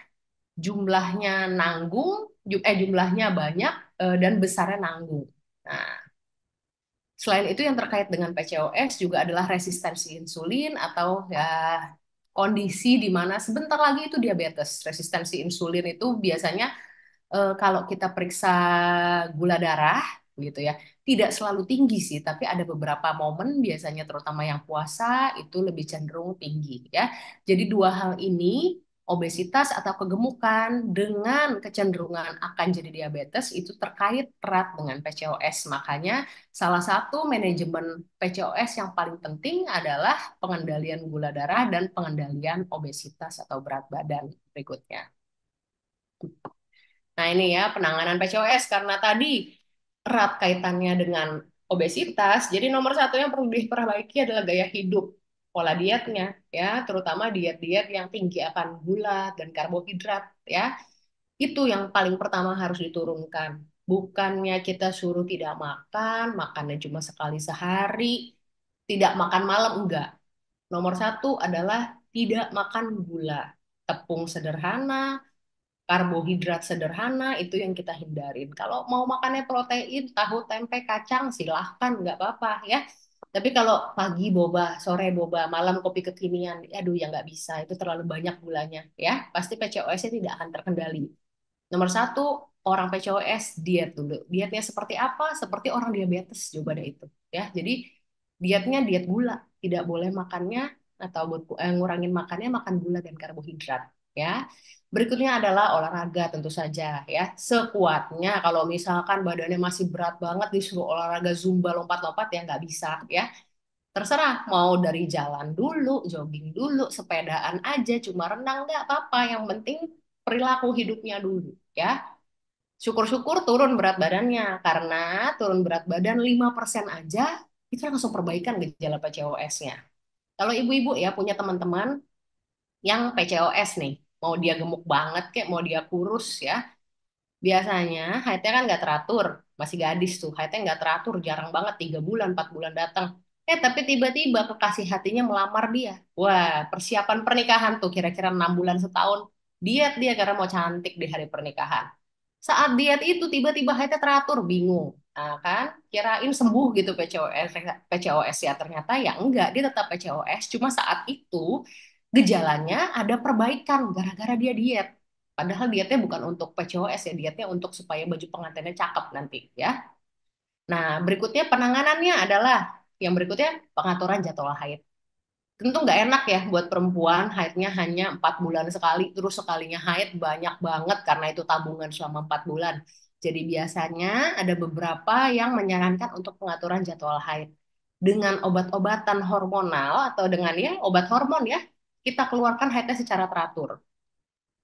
jumlahnya nanggung, jumlahnya banyak dan besarnya nanggung. Nah, selain itu yang terkait dengan PCOS juga adalah resistensi insulin atau ya kondisi di mana sebentar lagi itu diabetes. Resistensi insulin itu biasanya kalau kita periksa gula darah gitu ya, tidak selalu tinggi sih, tapi ada beberapa momen biasanya terutama yang puasa itu lebih cenderung tinggi ya. Jadi dua hal ini obesitas atau kegemukan dengan kecenderungan akan jadi diabetes itu terkait erat dengan PCOS. Makanya salah satu manajemen PCOS yang paling penting adalah pengendalian gula darah dan pengendalian obesitas atau berat badan berikutnya. Nah, ini ya penanganan PCOS karena tadi erat kaitannya dengan obesitas. Jadi nomor satu yang perlu diperbaiki adalah gaya hidup, pola dietnya ya, terutama diet-diet yang tinggi akan gula dan karbohidrat ya. Itu yang paling pertama harus diturunkan. Bukannya kita suruh tidak makan, makannya cuma sekali sehari, tidak makan malam enggak. Nomor satu adalah tidak makan gula. Tepung sederhana, karbohidrat sederhana itu yang kita hindarin. Kalau mau makannya protein, tahu, tempe, kacang, silahkan, nggak apa-apa ya. Tapi kalau pagi boba, sore boba, malam kopi kekinian, aduh ya nggak bisa, itu terlalu banyak gulanya ya. Pasti PCOS-nya tidak akan terkendali. Nomor satu, orang PCOS diet dulu. Dietnya seperti apa? Seperti orang diabetes juga ada itu ya. Jadi dietnya diet gula, tidak boleh makannya atau ngurangin makannya makan gula dan karbohidrat ya. Berikutnya adalah olahraga tentu saja ya. Sekuatnya kalau misalkan badannya masih berat banget disuruh olahraga zumba lompat-lompat ya nggak bisa ya. Terserah mau dari jalan dulu, jogging dulu, sepedaan aja, cuma renang nggak apa-apa. Yang penting perilaku hidupnya dulu ya. Syukur-syukur turun berat badannya karena turun berat badan 5% aja itu langsung perbaikan gejala PCOS-nya. Kalau ibu-ibu ya punya teman-teman yang PCOS nih, mau dia gemuk banget kayak mau dia kurus ya, biasanya haidnya kan nggak teratur, masih gadis tuh, haidnya nggak teratur, jarang banget 3 bulan, 4 bulan datang. Tapi tiba-tiba kekasih hatinya melamar dia. Wah, persiapan pernikahan tuh kira-kira 6 bulan setahun. Diet dia karena mau cantik di hari pernikahan. Saat diet itu tiba-tiba haidnya teratur, bingung. Nah, kan kirain sembuh gitu PCOS ya ternyata ya enggak, dia tetap PCOS, cuma saat itu gejalanya ada perbaikan gara-gara dia diet. Padahal dietnya bukan untuk PCOS ya, dietnya untuk supaya baju pengantinnya cakep nanti ya. Nah, berikutnya penanganannya adalah yang berikutnya pengaturan jadwal haid. Tentu nggak enak ya buat perempuan haidnya hanya 4 bulan sekali, terus sekalinya haid banyak banget karena itu tabungan selama 4 bulan. Jadi biasanya ada beberapa yang menyarankan untuk pengaturan jadwal haid dengan obat-obatan hormonal atau dengan ya obat hormon ya kita keluarkan haidnya secara teratur.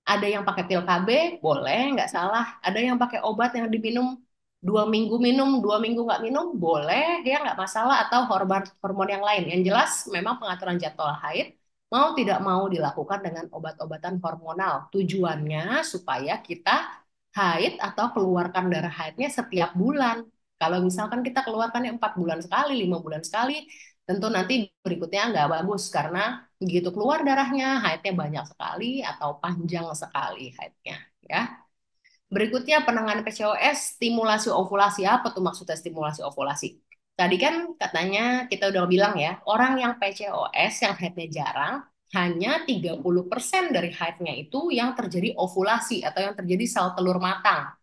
Ada yang pakai pil KB, boleh, nggak salah. Ada yang pakai obat yang diminum 2 minggu minum, 2 minggu nggak minum, boleh, dia nggak masalah. Atau hormon hormon yang lain. Yang jelas, memang pengaturan jadwal haid mau tidak mau dilakukan dengan obat-obatan hormonal. Tujuannya supaya kita haid atau keluarkan darah haidnya setiap bulan. Kalau misalkan kita keluarkannya 4 bulan sekali, 5 bulan sekali, tentu nanti berikutnya nggak bagus karena begitu keluar darahnya, haidnya banyak sekali atau panjang sekali haidnya, ya. Berikutnya penanganan PCOS, stimulasi ovulasi. Apa tuh maksudnya stimulasi ovulasi? Tadi kan katanya kita udah bilang ya, orang yang PCOS yang haidnya jarang, hanya 30% dari haidnya itu yang terjadi ovulasi atau yang terjadi sel telur matang.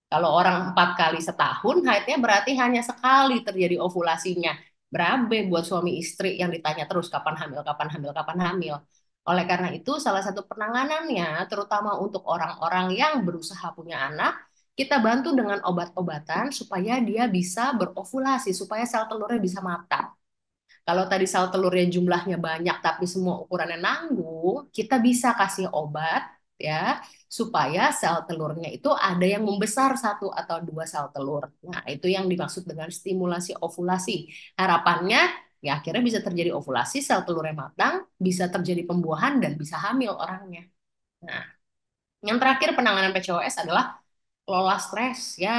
Kalau orang 4 kali setahun, haidnya berarti hanya sekali terjadi ovulasinya. Berabe buat suami istri yang ditanya terus kapan hamil, kapan hamil, kapan hamil. Oleh karena itu, salah satu penanganannya, terutama untuk orang-orang yang berusaha punya anak, kita bantu dengan obat-obatan supaya dia bisa berovulasi, supaya sel telurnya bisa matang. Kalau tadi sel telurnya jumlahnya banyak tapi semua ukurannya nanggung, kita bisa kasih obat ya supaya sel telurnya itu ada yang membesar 1 atau 2 sel telur. Nah, itu yang dimaksud dengan stimulasi ovulasi. Harapannya ya akhirnya bisa terjadi ovulasi, sel telurnya matang, bisa terjadi pembuahan dan bisa hamil orangnya. Nah, yang terakhir penanganan PCOS adalah kelola stres. Ya,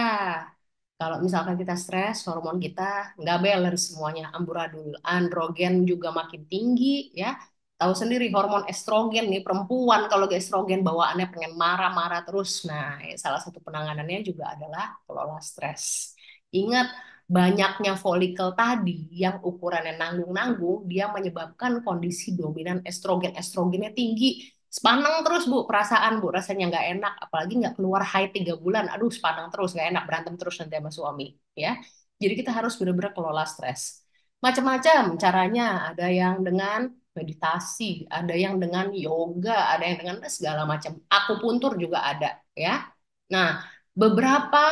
kalau misalkan kita stres, hormon kita nggak balance semuanya, amburadul, androgen juga makin tinggi, ya. Tahu sendiri hormon estrogen nih perempuan kalau gak estrogen bawaannya pengen marah-marah terus. Nah, salah satu penanganannya juga adalah kelola stres. Ingat, banyaknya folikel tadi yang ukurannya nanggung-nanggung, dia menyebabkan kondisi dominan estrogen. Estrogennya tinggi, sepaneng terus Bu, perasaan Bu, rasanya nggak enak, apalagi nggak keluar haid 3 bulan, aduh sepaneng terus, nggak enak, berantem terus nanti sama suami, ya. Jadi kita harus benar-benar kelola stres. Macam-macam caranya, ada yang dengan meditasi, ada yang dengan yoga, ada yang dengan segala macam. Akupuntur juga ada, ya. Nah, beberapa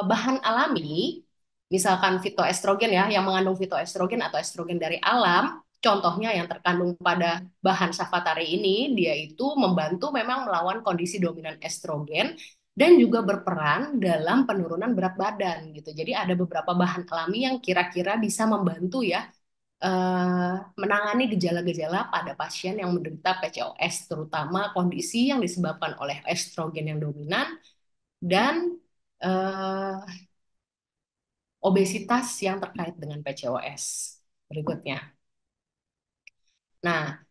bahan alami, misalkan fitoestrogen ya, yang mengandung fitoestrogen atau estrogen dari alam, contohnya yang terkandung pada bahan Safatari ini, dia itu membantu memang melawan kondisi dominan estrogen dan juga berperan dalam penurunan berat badan gitu. Jadi ada beberapa bahan alami yang kira-kira bisa membantu ya menangani gejala-gejala pada pasien yang menderita PCOS, terutama kondisi yang disebabkan oleh estrogen yang dominan dan eh, obesitas yang terkait dengan PCOS. Berikutnya. Nah,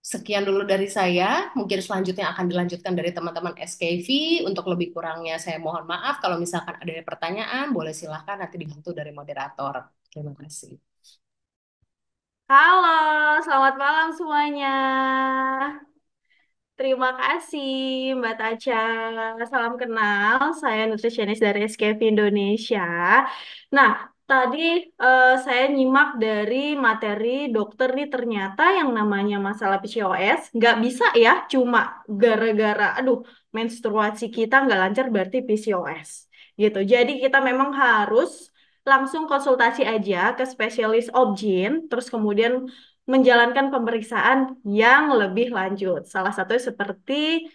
sekian dulu dari saya. Mungkin selanjutnya akan dilanjutkan dari teman-teman SKV. Untuk lebih kurangnya saya mohon maaf. Kalau misalkan ada pertanyaan, boleh silahkan nanti dibantu dari moderator. Terima kasih. Halo, selamat malam semuanya. Terima kasih Mbak Taca. Salam kenal, saya nutrisionis dari SKF Indonesia. Nah, tadi saya nyimak dari materi dokter nih ternyata yang namanya masalah PCOS nggak bisa ya cuma gara-gara, aduh, menstruasi kita nggak lancar berarti PCOS gitu. Jadi kita memang harus langsung konsultasi aja ke spesialis obgyn, terus kemudian menjalankan pemeriksaan yang lebih lanjut. Salah satunya seperti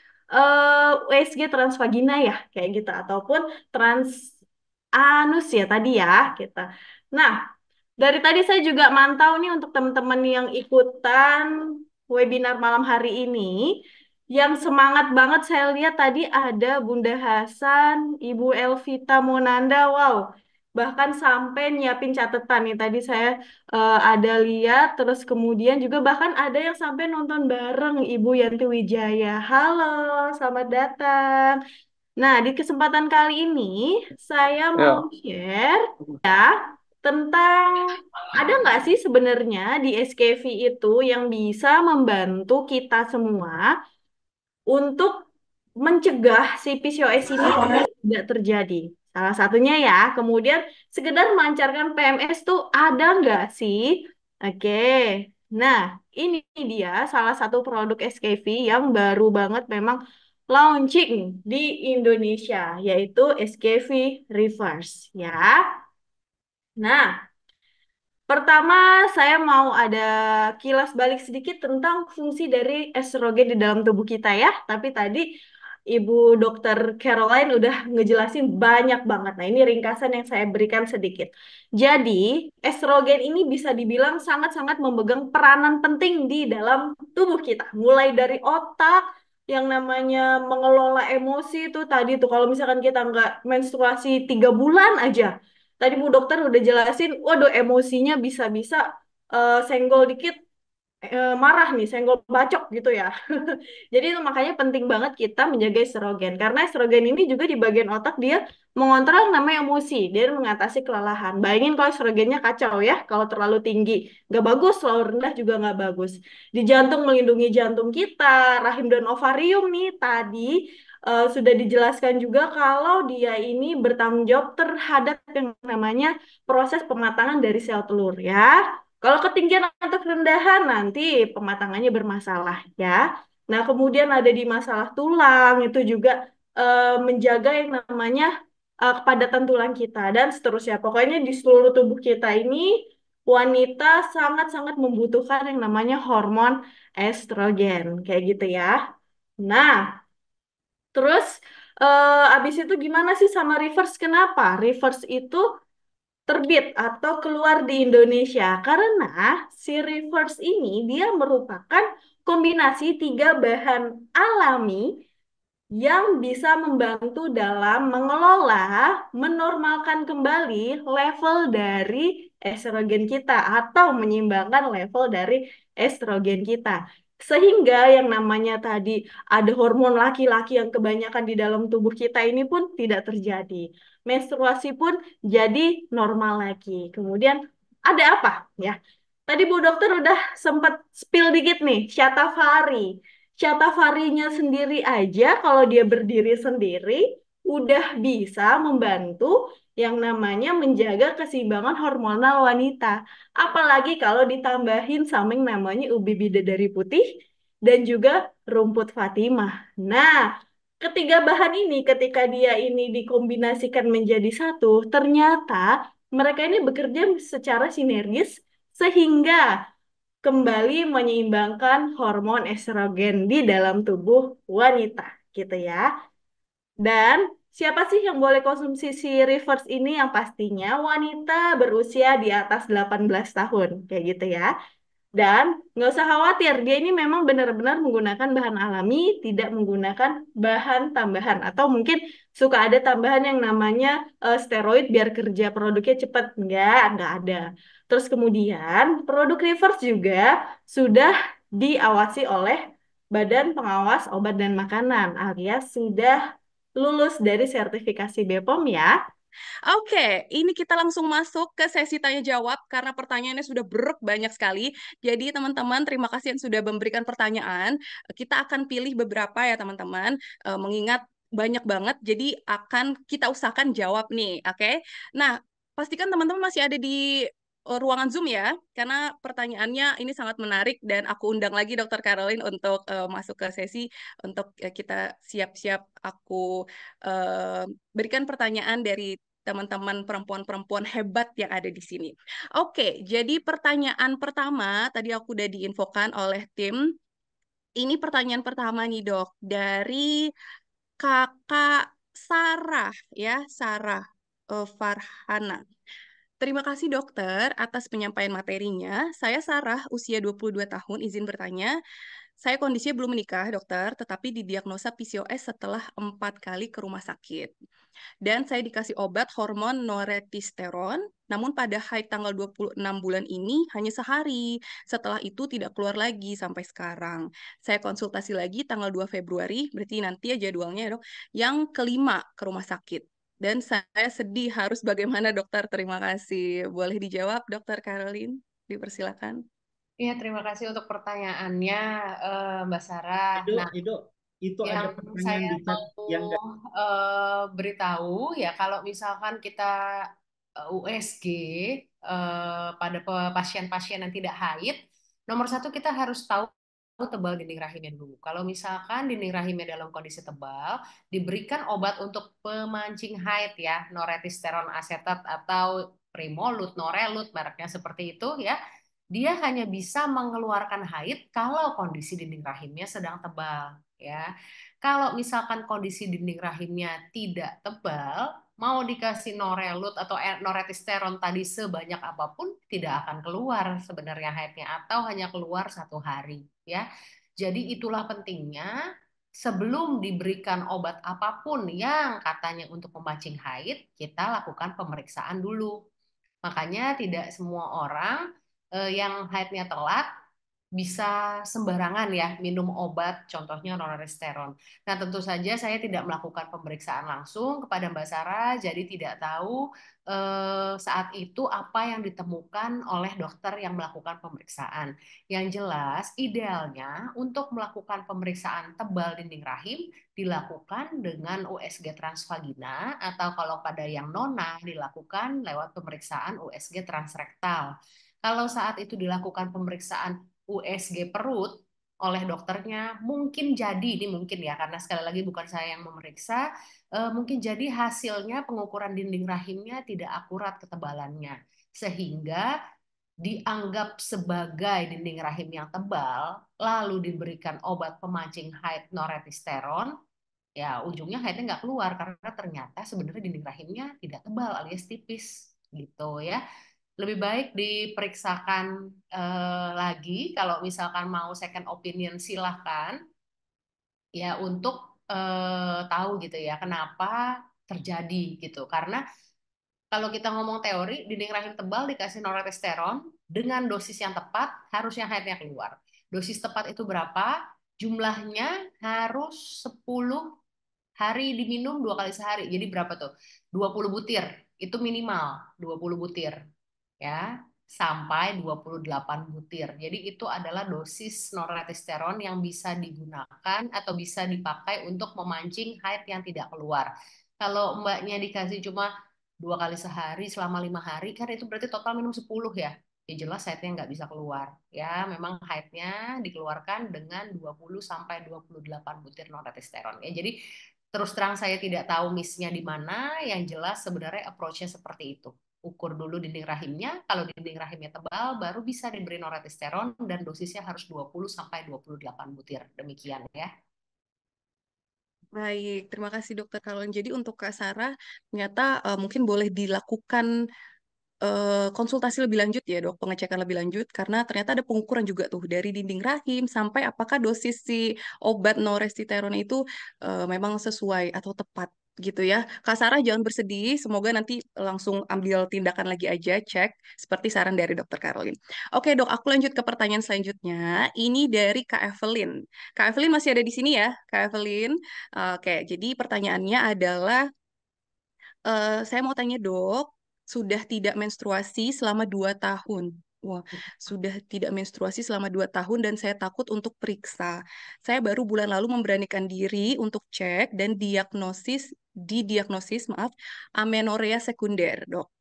USG transvagina ya, kayak gitu, ataupun trans anus ya tadi ya, kita. Nah, dari tadi saya juga mantau nih untuk teman-teman yang ikutan webinar malam hari ini. Yang semangat banget saya lihat tadi ada Bunda Hasan, Ibu Elvita Monanda, wow. Bahkan sampai nyiapin catatan nih. Tadi saya ada lihat, terus kemudian juga bahkan ada yang sampai nonton bareng Ibu Yanti Wijaya. Halo, selamat datang. Nah, di kesempatan kali ini saya mau Ya, share ya tentang ada nggak sih sebenarnya di SKV itu yang bisa membantu kita semua untuk mencegah si PCOS ini tidak terjadi. Salah satunya ya, kemudian sekedar melancarkan PMS tuh ada nggak sih? Oke, nah ini dia salah satu produk SKV yang baru banget memang launching di Indonesia, yaitu SKV Reverse ya. Nah, pertama, saya mau ada kilas balik sedikit tentang fungsi dari estrogen di dalam tubuh kita ya. Tapi tadi Ibu Dokter Caroline udah ngejelasin banyak banget. Nah, ini ringkasan yang saya berikan sedikit. Jadi, estrogen ini bisa dibilang sangat-sangat memegang peranan penting di dalam tubuh kita. Mulai dari otak, yang namanya mengelola emosi itu tadi tuh. Kalau misalkan kita nggak menstruasi 3 bulan aja, tadi Bu Dokter udah jelasin, waduh emosinya bisa-bisa senggol dikit marah nih, senggol bacok gitu ya. Jadi itu makanya penting banget kita menjaga estrogen. Karena estrogen ini juga di bagian otak dia mengontrol namanya emosi, dia mengatasi kelelahan. Bayangin kalau estrogennya kacau ya, kalau terlalu tinggi nggak bagus, terlalu rendah juga nggak bagus. Di jantung melindungi jantung kita, rahim dan ovarium nih tadi sudah dijelaskan juga kalau dia ini bertanggung jawab terhadap yang namanya proses pematangan dari sel telur ya. Kalau ketinggian atau kerendahan nanti pematangannya bermasalah ya. Nah, kemudian ada di masalah tulang itu juga menjaga yang namanya kepadatan tulang kita dan seterusnya. Pokoknya di seluruh tubuh kita ini wanita sangat-sangat membutuhkan yang namanya hormon estrogen kayak gitu ya. Nah, terus abis itu gimana sih sama reverse? Kenapa? Reverse itu terbit atau keluar di Indonesia karena si reverse ini dia merupakan kombinasi 3 bahan alami yang bisa membantu dalam mengelola, menormalkan kembali level dari estrogen kita atau menyeimbangkan level dari estrogen kita. Sehingga yang namanya tadi ada hormon laki-laki yang kebanyakan di dalam tubuh kita ini pun tidak terjadi. Menstruasi pun jadi normal lagi. Kemudian ada apa ya? Tadi Bu Dokter udah sempat spill dikit nih, Shatavari. Shatavari-nya sendiri aja kalau dia berdiri sendiri udah bisa membantu yang namanya menjaga keseimbangan hormonal wanita. Apalagi kalau ditambahin sama yang namanya ubi bidadari putih dan juga rumput Fatimah. Nah, ketiga bahan ini ketika dia ini dikombinasikan menjadi satu, ternyata mereka ini bekerja secara sinergis sehingga kembali menyeimbangkan hormon estrogen di dalam tubuh wanita, gitu ya. Dan siapa sih yang boleh konsumsi si reverse ini? Yang pastinya wanita berusia di atas 18 tahun, kayak gitu ya. Dan nggak usah khawatir, dia ini memang benar-benar menggunakan bahan alami, tidak menggunakan bahan tambahan. Atau mungkin suka ada tambahan yang namanya steroid biar kerja produknya cepat. Nggak ada. Terus kemudian produk Reverse juga sudah diawasi oleh Badan Pengawas Obat dan Makanan, alias sudah lulus dari sertifikasi BPOM ya. Oke, ini kita langsung masuk ke sesi tanya jawab karena pertanyaannya sudah banyak sekali. Jadi teman-teman, terima kasih yang sudah memberikan pertanyaan. Kita akan pilih beberapa ya teman-teman, mengingat banyak banget. Jadi akan kita usahakan jawab nih, oke? Nah, pastikan teman-teman masih ada di ruangan Zoom ya, karena pertanyaannya ini sangat menarik dan aku undang lagi Dokter Caroline untuk masuk ke sesi untuk kita siap-siap aku berikan pertanyaan dari teman-teman perempuan-perempuan hebat yang ada di sini. Oke, jadi pertanyaan pertama tadi aku udah diinfokan oleh tim. Ini pertanyaan pertama nih dok, dari kakak Sarah ya, Sarah Farhana. Terima kasih dokter atas penyampaian materinya. Saya Sarah, usia 22 tahun, izin bertanya. Saya kondisinya belum menikah, dokter, tetapi didiagnosa PCOS setelah 4 kali ke rumah sakit. Dan saya dikasih obat hormon noretisteron, namun pada haid tanggal 26 bulan ini hanya sehari. Setelah itu tidak keluar lagi sampai sekarang. Saya konsultasi lagi tanggal 2 Februari, berarti nanti ya jadwalnya ya dok, yang kelima ke rumah sakit. Dan saya sedih harus bagaimana dokter, terima kasih. Boleh dijawab dokter Caroline? Dipersilakan. Iya, terima kasih untuk pertanyaannya, Mbak Sarah. Edo, Nah, Edo, itu ada yang pertanyaan saya di chat yang mau beritahu ya, kalau misalkan kita USG pada pasien-pasien yang tidak haid, nomor satu kita harus tahu tebal dinding rahimnya dulu. Kalau misalkan dinding rahimnya dalam kondisi tebal, diberikan obat untuk pemancing haid ya, noretisteron asetat atau Primolut, Norelut, mereknya seperti itu ya. Dia hanya bisa mengeluarkan haid kalau kondisi dinding rahimnya sedang tebal ya. Kalau misalkan kondisi dinding rahimnya tidak tebal, mau dikasih Norelut atau noretisteron tadi sebanyak apapun tidak akan keluar sebenarnya haidnya atau hanya keluar 1 hari ya. Jadi itulah pentingnya sebelum diberikan obat apapun yang katanya untuk memancing haid, kita lakukan pemeriksaan dulu. Makanya tidak semua orang yang haidnya telat bisa sembarangan ya minum obat, contohnya nonresteron. Nah, tentu saja saya tidak melakukan pemeriksaan langsung kepada Mbak Sarah, jadi tidak tahu saat itu apa yang ditemukan oleh dokter yang melakukan pemeriksaan. Yang jelas, idealnya untuk melakukan pemeriksaan tebal dinding rahim dilakukan dengan USG transvagina atau kalau pada yang nona dilakukan lewat pemeriksaan USG transrektal. Kalau saat itu dilakukan pemeriksaan USG perut oleh dokternya, mungkin jadi, ini mungkin ya, karena sekali lagi bukan saya yang memeriksa, mungkin jadi hasilnya pengukuran dinding rahimnya tidak akurat ketebalannya, sehingga dianggap sebagai dinding rahim yang tebal, lalu diberikan obat pemancing haid noretisteron, ya ujungnya haidnya nggak keluar karena ternyata sebenarnya dinding rahimnya tidak tebal alias tipis gitu ya. Lebih baik diperiksakan lagi kalau misalkan mau second opinion silahkan ya untuk tahu gitu ya kenapa terjadi gitu. Karena kalau kita ngomong teori dinding rahim tebal dikasih noretisteron dengan dosis yang tepat harusnya haidnya keluar. Dosis tepat itu berapa? Jumlahnya harus 10 hari diminum 2 kali sehari. Jadi berapa tuh? 20 butir. Itu minimal 20 butir ya sampai 28 butir. Jadi itu adalah dosis noretisteron yang bisa digunakan atau bisa dipakai untuk memancing haid yang tidak keluar. Kalau mbaknya dikasih cuma 2 kali sehari selama 5 hari, kan itu berarti total minum 10 ya. Ya jelas haidnya nggak bisa keluar. Ya memang haidnya dikeluarkan dengan 20 sampai 28 butir noretisteron. Ya jadi terus terang saya tidak tahu missnya di mana. Yang jelas sebenarnya approach-nya seperti itu. Ukur dulu dinding rahimnya. Kalau dinding rahimnya tebal, baru bisa diberi noretisteron dan dosisnya harus 20 sampai 28 butir. Demikian ya. Baik, terima kasih Dokter Karolin. Jadi untuk Kak Sarah, ternyata mungkin boleh dilakukan konsultasi lebih lanjut ya dok, pengecekan lebih lanjut karena ternyata ada pengukuran juga tuh dari dinding rahim sampai apakah dosis si obat norestiteron itu memang sesuai atau tepat gitu ya. Kak Sarah jangan bersedih, semoga nanti langsung ambil tindakan lagi aja, cek seperti saran dari dokter Caroline. Oke dok, aku lanjut ke pertanyaan selanjutnya. Ini dari Kak Evelyn. Kak Evelyn masih ada di sini ya, Kak Evelyn. Oke, jadi pertanyaannya adalah saya mau tanya dok, sudah tidak menstruasi selama 2 tahun. Wah, sudah tidak menstruasi selama 2 tahun dan saya takut untuk periksa. Saya baru bulan lalu memberanikan diri untuk cek dan didiagnosis, maaf, amenorrea sekunder, dok.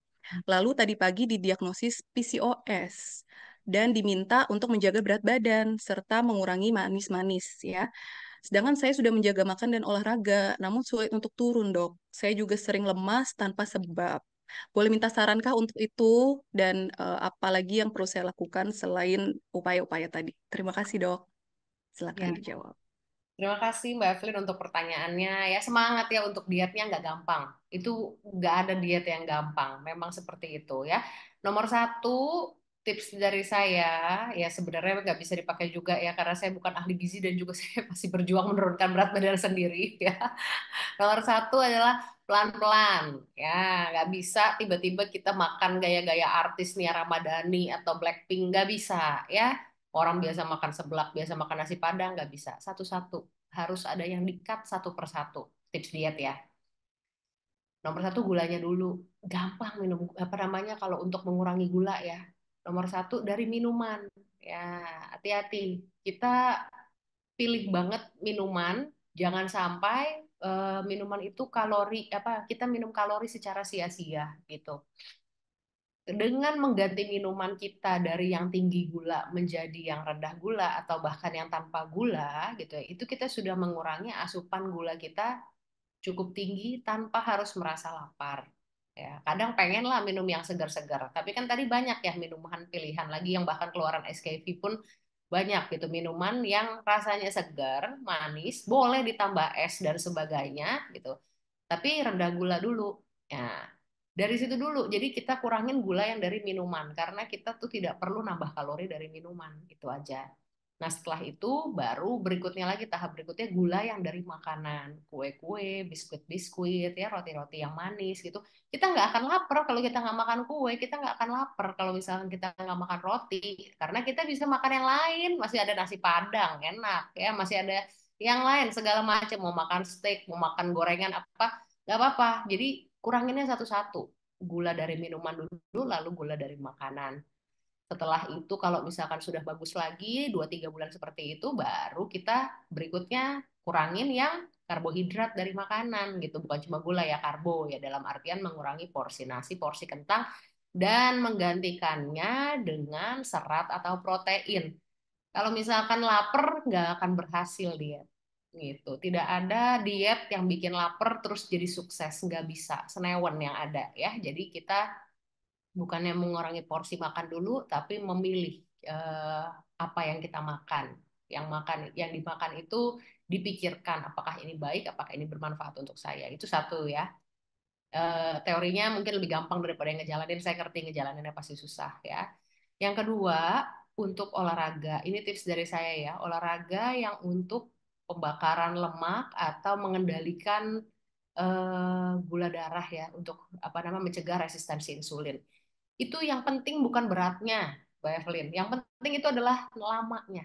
Lalu tadi pagi didiagnosis PCOS dan diminta untuk menjaga berat badan serta mengurangi manis-manis ya. Sedangkan saya sudah menjaga makan dan olahraga, namun sulit untuk turun, dok. Saya juga sering lemas tanpa sebab. Boleh minta sarankah untuk itu dan apa lagi yang perlu saya lakukan selain upaya-upaya tadi? Terima kasih, dok. Silakan Ya. dijawab. Terima kasih Mbak Evelyn untuk pertanyaannya. Ya semangat ya, untuk dietnya nggak gampang. Itu nggak ada diet yang gampang. Memang seperti itu ya. Nomor satu, tips dari saya ya sebenarnya nggak bisa dipakai juga ya karena saya bukan ahli gizi dan juga saya masih berjuang menurunkan berat badan sendiri ya. Nomor satu adalah pelan-pelan ya. Nggak bisa tiba-tiba kita makan gaya-gaya artis Nia Ramadhani atau Blackpink, nggak bisa ya. Orang biasa makan seblak, biasa makan nasi padang, nggak bisa. Satu-satu. Harus ada yang di-cut satu persatu. Tips diet ya. Nomor satu, gulanya dulu. Gampang minum, apa namanya, kalau untuk mengurangi gula ya. Nomor satu, dari minuman. Ya, hati-hati. Kita pilih banget minuman. Jangan sampai minuman itu kalori, apa, kita minum kalori secara sia-sia gitu. Dengan mengganti minuman kita dari yang tinggi gula menjadi yang rendah gula atau bahkan yang tanpa gula gitu ya, itu kita sudah mengurangi asupan gula kita cukup tinggi tanpa harus merasa lapar. Ya, kadang pengen lah minum yang segar-segar, tapi kan tadi banyak ya minuman pilihan lagi yang bahkan keluaran SKV pun banyak gitu, minuman yang rasanya segar, manis, boleh ditambah es dan sebagainya gitu. Tapi rendah gula dulu. Ya, dari situ dulu. Jadi kita kurangin gula yang dari minuman karena kita tuh tidak perlu nambah kalori dari minuman, itu aja. Nah, setelah itu baru berikutnya lagi, tahap berikutnya gula yang dari makanan, kue-kue, biskuit-biskuit, ya roti-roti yang manis gitu. Kita nggak akan lapar kalau kita nggak makan kue, kita nggak akan lapar kalau misalkan kita nggak makan roti, karena kita bisa makan yang lain, masih ada nasi Padang, enak ya, masih ada yang lain segala macam, mau makan steak, mau makan gorengan apa, nggak apa-apa. Jadi kuranginnya satu-satu, gula dari minuman dulu, lalu gula dari makanan. Setelah itu kalau misalkan sudah bagus lagi 2-3 bulan seperti itu, baru kita berikutnya kurangin yang karbohidrat dari makanan gitu, bukan cuma gula ya, karbo ya, dalam artian mengurangi porsi nasi, porsi kentang, dan menggantikannya dengan serat atau protein. Kalau misalkan lapar nggak akan berhasil diet gitu. Tidak ada diet yang bikin lapar terus jadi sukses, nggak bisa. Senewen yang ada ya. Jadi kita bukannya mengurangi porsi makan dulu, tapi memilih eh, apa yang kita makan. Yang dimakan itu dipikirkan apakah ini baik, apakah ini bermanfaat untuk saya. Itu satu ya. Teorinya mungkin lebih gampang daripada yang ngejalanin. Saya ngerti ngejalaninnya pasti susah ya. Yang kedua, untuk olahraga. Ini tips dari saya ya. Olahraga yang untuk pembakaran lemak atau mengendalikan gula darah ya, untuk apa namanya, mencegah resistensi insulin. Itu yang penting bukan beratnya, Mbak Evelyn. Yang penting itu adalah lamanya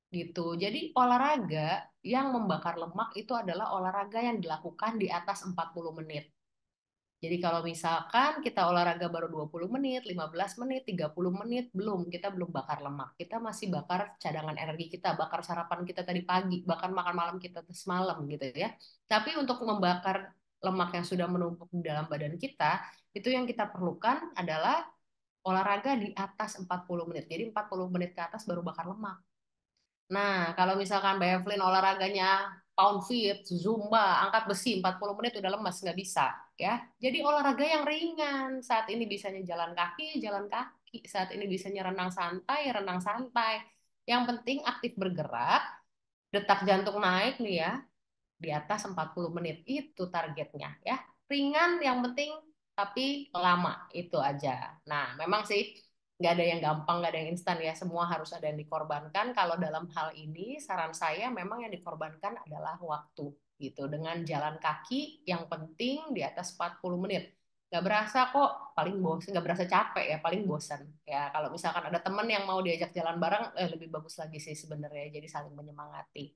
gitu. Jadi olahraga yang membakar lemak itu adalah olahraga yang dilakukan di atas 40 menit. Jadi kalau misalkan kita olahraga baru 20 menit, 15 menit, 30 menit, kita belum bakar lemak. Kita masih bakar cadangan energi kita, bakar sarapan kita tadi pagi, bahkan makan malam kita semalam gitu ya. Tapi untuk membakar lemak yang sudah menumpuk di dalam badan kita, itu yang kita perlukan adalah olahraga di atas 40 menit. Jadi 40 menit ke atas baru bakar lemak. Nah, kalau misalkan Mbak Evelyn olahraganya pound feet, zumba, angkat besi 40 menit udah lemas, nggak bisa ya. Jadi olahraga yang ringan. Saat ini bisanya jalan kaki, jalan kaki. Saat ini bisanya renang santai, renang santai. Yang penting aktif bergerak, detak jantung naik nih ya, di atas 40 menit. Itu targetnya ya. Ringan yang penting tapi lama itu aja. Nah, memang sih nggak ada yang gampang, nggak ada yang instan ya. Semua harus ada yang dikorbankan. Kalau dalam hal ini, saran saya memang yang dikorbankan adalah waktu gitu. Dengan jalan kaki yang penting di atas 40 menit. Nggak berasa kok, paling bosan, nggak berasa capek ya, paling bosan. Ya, kalau misalkan ada teman yang mau diajak jalan bareng, lebih bagus lagi sih sebenarnya. Jadi saling menyemangati.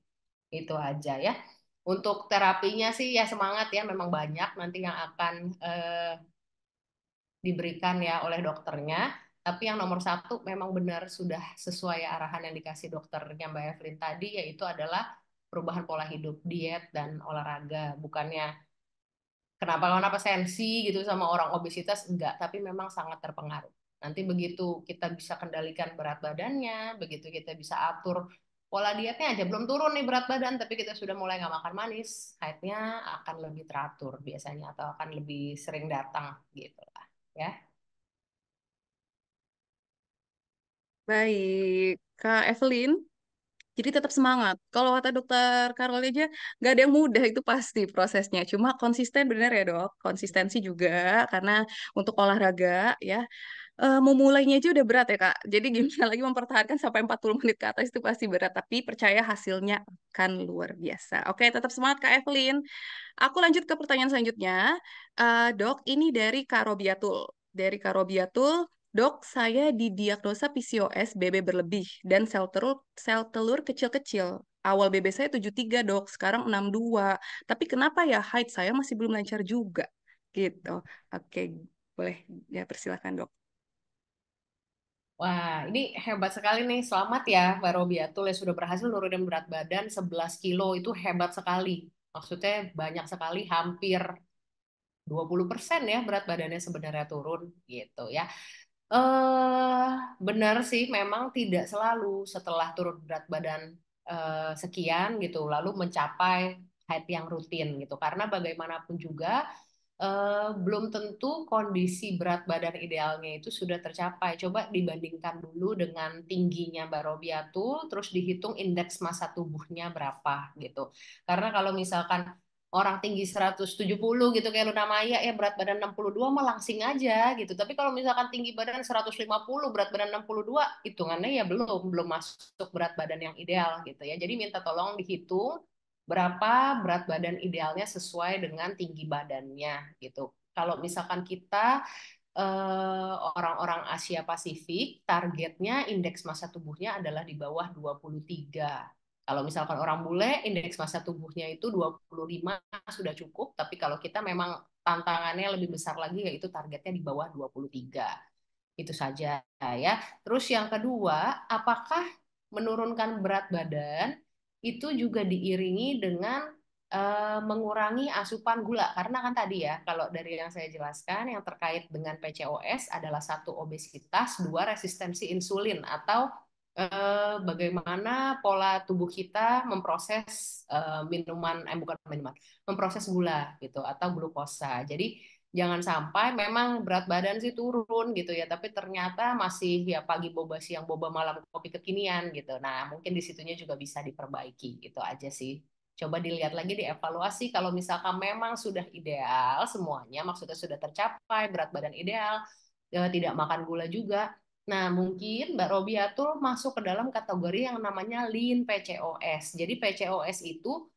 Itu aja ya. Untuk terapinya sih ya semangat ya, memang banyak nanti yang akan diberikan ya oleh dokternya. Tapi yang nomor satu memang benar sudah sesuai arahan yang dikasih dokternya Mbak Evelyn tadi, yaitu adalah perubahan pola hidup, diet, dan olahraga. Bukannya kenapa-kenapa sensi gitu sama orang obesitas, enggak. Tapi memang sangat terpengaruh. Nanti begitu kita bisa kendalikan berat badannya, begitu kita bisa atur pola dietnya aja belum turun nih berat badan, tapi kita sudah mulai nggak makan manis, health-nya akan lebih teratur biasanya atau akan lebih sering datang gitu lah ya. Baik, Kak Evelyn. Jadi tetap semangat. Kalau kata dokter Karoli aja, nggak ada yang mudah itu pasti prosesnya. Cuma konsisten bener ya dok, konsistensi juga karena untuk olahraga ya, memulainya aja udah berat ya kak. Jadi gimana lagi mempertahankan sampai 40 menit ke atas itu pasti berat. Tapi percaya hasilnya akan luar biasa. Oke, tetap semangat Kak Evelyn. Aku lanjut ke pertanyaan selanjutnya. Dok, ini dari Kak Robiatul. Dari Kak Robiatul, dok, saya didiagnosa PCOS BB berlebih dan sel telur kecil-kecil. Awal BB saya 73 dok, sekarang 62. Tapi kenapa ya height saya masih belum lancar juga? Gitu. Oke, boleh ya persilahkan dok. Wah, ini hebat sekali nih. Selamat ya, Mbak Robiatul ya sudah berhasil nurunin berat badan 11 kilo. Itu hebat sekali. Maksudnya banyak sekali, hampir 20% ya berat badannya sebenarnya turun gitu ya. Eh, benar sih, memang tidak selalu setelah turun berat badan sekian gitu, lalu mencapai height yang rutin gitu. Karena bagaimanapun juga belum tentu kondisi berat badan idealnya itu sudah tercapai. Coba dibandingkan dulu dengan tingginya Mbak Robiatul, terus dihitung indeks massa tubuhnya berapa gitu. Karena kalau misalkan orang tinggi 170 gitu kayak Luna Maya ya berat badan 62 mah langsing aja gitu. Tapi kalau misalkan tinggi badan 150 berat badan 62 hitungannya ya belum masuk berat badan yang ideal gitu ya. Jadi minta tolong dihitung berapa berat badan idealnya sesuai dengan tinggi badannya gitu. Kalau misalkan kita orang-orang Asia Pasifik, targetnya indeks massa tubuhnya adalah di bawah 23. Kalau misalkan orang bule, indeks massa tubuhnya itu 25 sudah cukup, tapi kalau kita memang tantangannya lebih besar lagi, yaitu targetnya di bawah 23. Itu saja ya. Terus yang kedua, apakah menurunkan berat badan itu juga diiringi dengan mengurangi asupan gula? Karena kan tadi ya, kalau dari yang saya jelaskan, yang terkait dengan PCOS adalah satu obesitas, dua resistensi insulin atau bagaimana pola tubuh kita memproses minuman, bukan minuman, memproses gula gitu atau glukosa. Jadi jangan sampai memang berat badan sih turun gitu ya, tapi ternyata masih ya pagi boba siang boba malam kopi kekinian gitu. Nah, mungkin di situnya juga bisa diperbaiki gitu aja sih. Coba dilihat lagi, dievaluasi kalau misalkan memang sudah ideal semuanya, maksudnya sudah tercapai berat badan ideal, tidak makan gula juga. Nah, mungkin Mbak Robiatul masuk ke dalam kategori yang namanya lean PCOS. Jadi PCOS itu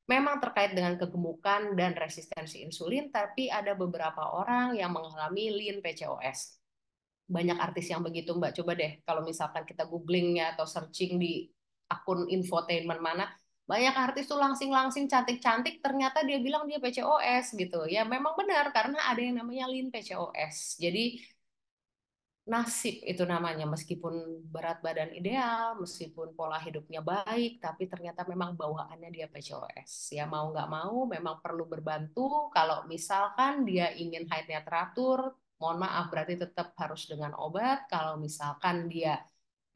memang terkait dengan kegemukan dan resistensi insulin, tapi ada beberapa orang yang mengalami lean PCOS. Banyak artis yang begitu, Mbak. Coba deh, kalau misalkan kita googlingnya atau searching di akun infotainment mana, banyak artis tuh langsing-langsing cantik-cantik, ternyata dia bilang dia PCOS gitu. Ya memang benar, karena ada yang namanya lean PCOS. Jadi nasib itu namanya, meskipun berat badan ideal, meskipun pola hidupnya baik, tapi ternyata memang bawaannya dia PCOS. Ya mau nggak mau memang perlu berbantu. Kalau misalkan dia ingin haidnya teratur, mohon maaf berarti tetap harus dengan obat. Kalau misalkan dia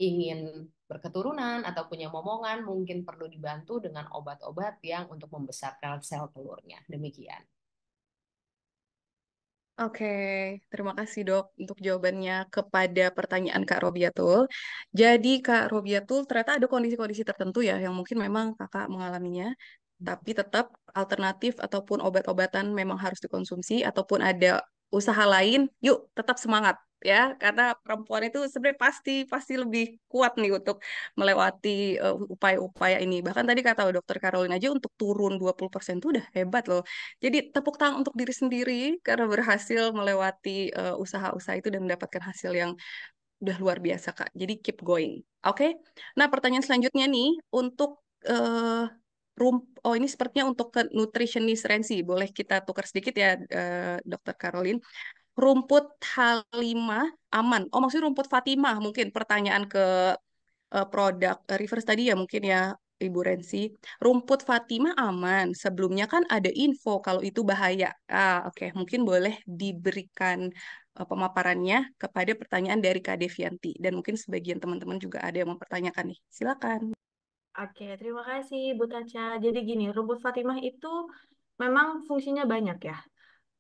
ingin berketurunan atau punya momongan, mungkin perlu dibantu dengan obat-obat yang untuk membesarkan sel telurnya. Demikian. Oke, terima kasih dok untuk jawabannya kepada pertanyaan Kak Robiatul. Jadi Kak Robiatul ternyata ada kondisi-kondisi tertentu ya yang mungkin memang kakak mengalaminya, tapi tetap alternatif ataupun obat-obatan memang harus dikonsumsi ataupun ada usaha lain, yuk tetap semangat ya karena perempuan itu sebenarnya pasti pasti lebih kuat nih untuk melewati upaya-upaya ini. Bahkan tadi kata dokter Caroline aja untuk turun 20% itu udah hebat loh. Jadi tepuk tangan untuk diri sendiri karena berhasil melewati usaha-usaha itu dan mendapatkan hasil yang udah luar biasa, Kak. Jadi keep going. Oke. Nah, pertanyaan selanjutnya nih untuk oh ini sepertinya untuk ke nutritionist Renzi. Boleh kita tukar sedikit ya, Dokter Caroline. Rumput Halimah aman. Oh, maksudnya rumput Fatimah mungkin pertanyaan ke produk reverse tadi ya mungkin ya Ibu Rensi. Rumput Fatimah aman. Sebelumnya kan ada info kalau itu bahaya. Oke. Mungkin boleh diberikan pemaparannya kepada pertanyaan dari Kak Devianti. Dan mungkin sebagian teman-teman juga ada yang mempertanyakan nih. Silakan. Oke, terima kasih Bu Taca. Jadi gini, rumput Fatimah itu memang fungsinya banyak ya.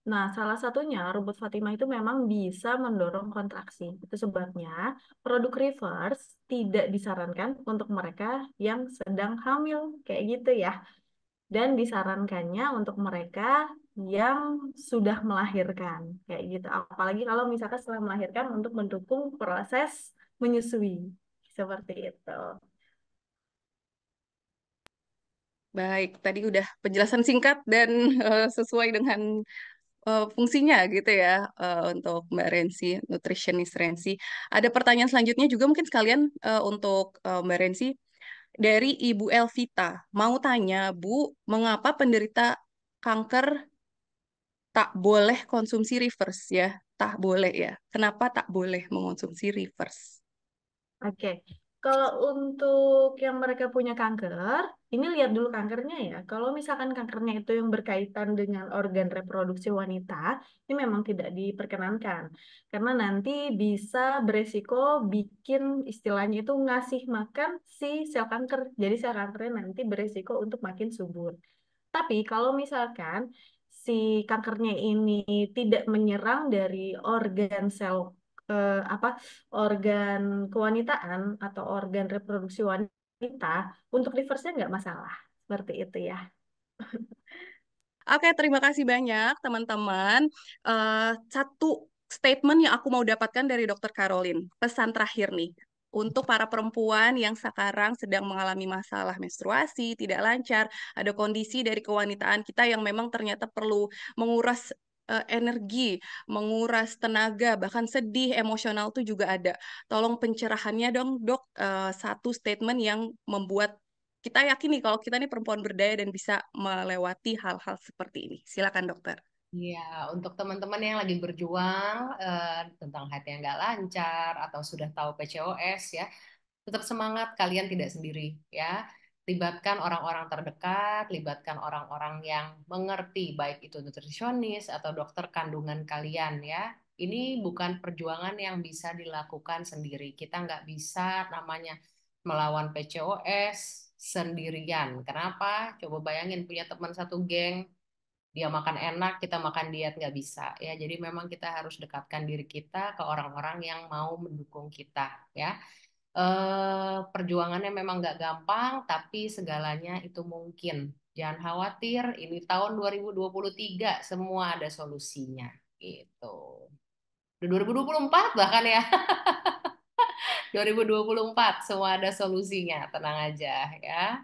Nah, salah satunya rumput Fatimah itu memang bisa mendorong kontraksi. Itu sebabnya produk reverse tidak disarankan untuk mereka yang sedang hamil, kayak gitu ya. Dan disarankannya untuk mereka yang sudah melahirkan, kayak gitu. Apalagi kalau misalkan setelah melahirkan untuk mendukung proses menyusui, seperti itu. Baik, tadi udah penjelasan singkat dan sesuai dengan fungsinya gitu ya untuk Mbak Rensi, nutritionist Rensi. Ada pertanyaan selanjutnya juga mungkin sekalian untuk Mbak Rensi dari Ibu Elvita. Mau tanya, Bu, mengapa penderita kanker tak boleh konsumsi reverse ya? Tak boleh ya. Kenapa tak boleh mengonsumsi reverse? Oke, kalau untuk yang mereka punya kanker, ini lihat dulu kankernya ya. Kalau misalkan kankernya itu yang berkaitan dengan organ reproduksi wanita, ini memang tidak diperkenankan. Karena nanti bisa beresiko bikin istilahnya itu ngasih makan si sel kanker. Jadi sel kankernya nanti beresiko untuk makin subur. Tapi kalau misalkan si kankernya ini tidak menyerang dari organ sel apa organ kewanitaan atau organ reproduksi wanita, untuk reverse-nya nggak masalah. Seperti itu ya. Oke, terima kasih banyak teman-teman. Satu statement yang aku mau dapatkan dari Dokter Caroline, pesan terakhir nih. Untuk para perempuan yang sekarang sedang mengalami masalah menstruasi, tidak lancar, ada kondisi dari kewanitaan kita yang memang ternyata perlu menguras energi, menguras tenaga, bahkan sedih, emosional tuh juga ada. Tolong pencerahannya dong, Dok. Satu statement yang membuat kita yakin nih kalau kita nih perempuan berdaya dan bisa melewati hal-hal seperti ini. Silakan dokter. Iya, untuk teman-teman yang lagi berjuang tentang hati yang nggak lancar atau sudah tahu PCOS ya, tetap semangat, kalian tidak sendiri ya. Libatkan orang-orang terdekat, libatkan orang-orang yang mengerti, baik itu nutrisionis atau dokter kandungan kalian ya. Ini bukan perjuangan yang bisa dilakukan sendiri. Kita nggak bisa namanya melawan PCOS sendirian. Kenapa? Coba bayangin punya teman satu geng, dia makan enak, kita makan diet nggak bisa ya. Jadi memang kita harus dekatkan diri kita ke orang-orang yang mau mendukung kita ya. Perjuangannya memang nggak gampang, tapi segalanya itu mungkin. Jangan khawatir, ini tahun 2023 semua ada solusinya gitu. Udah 2024 bahkan ya. 2024 semua ada solusinya, tenang aja ya.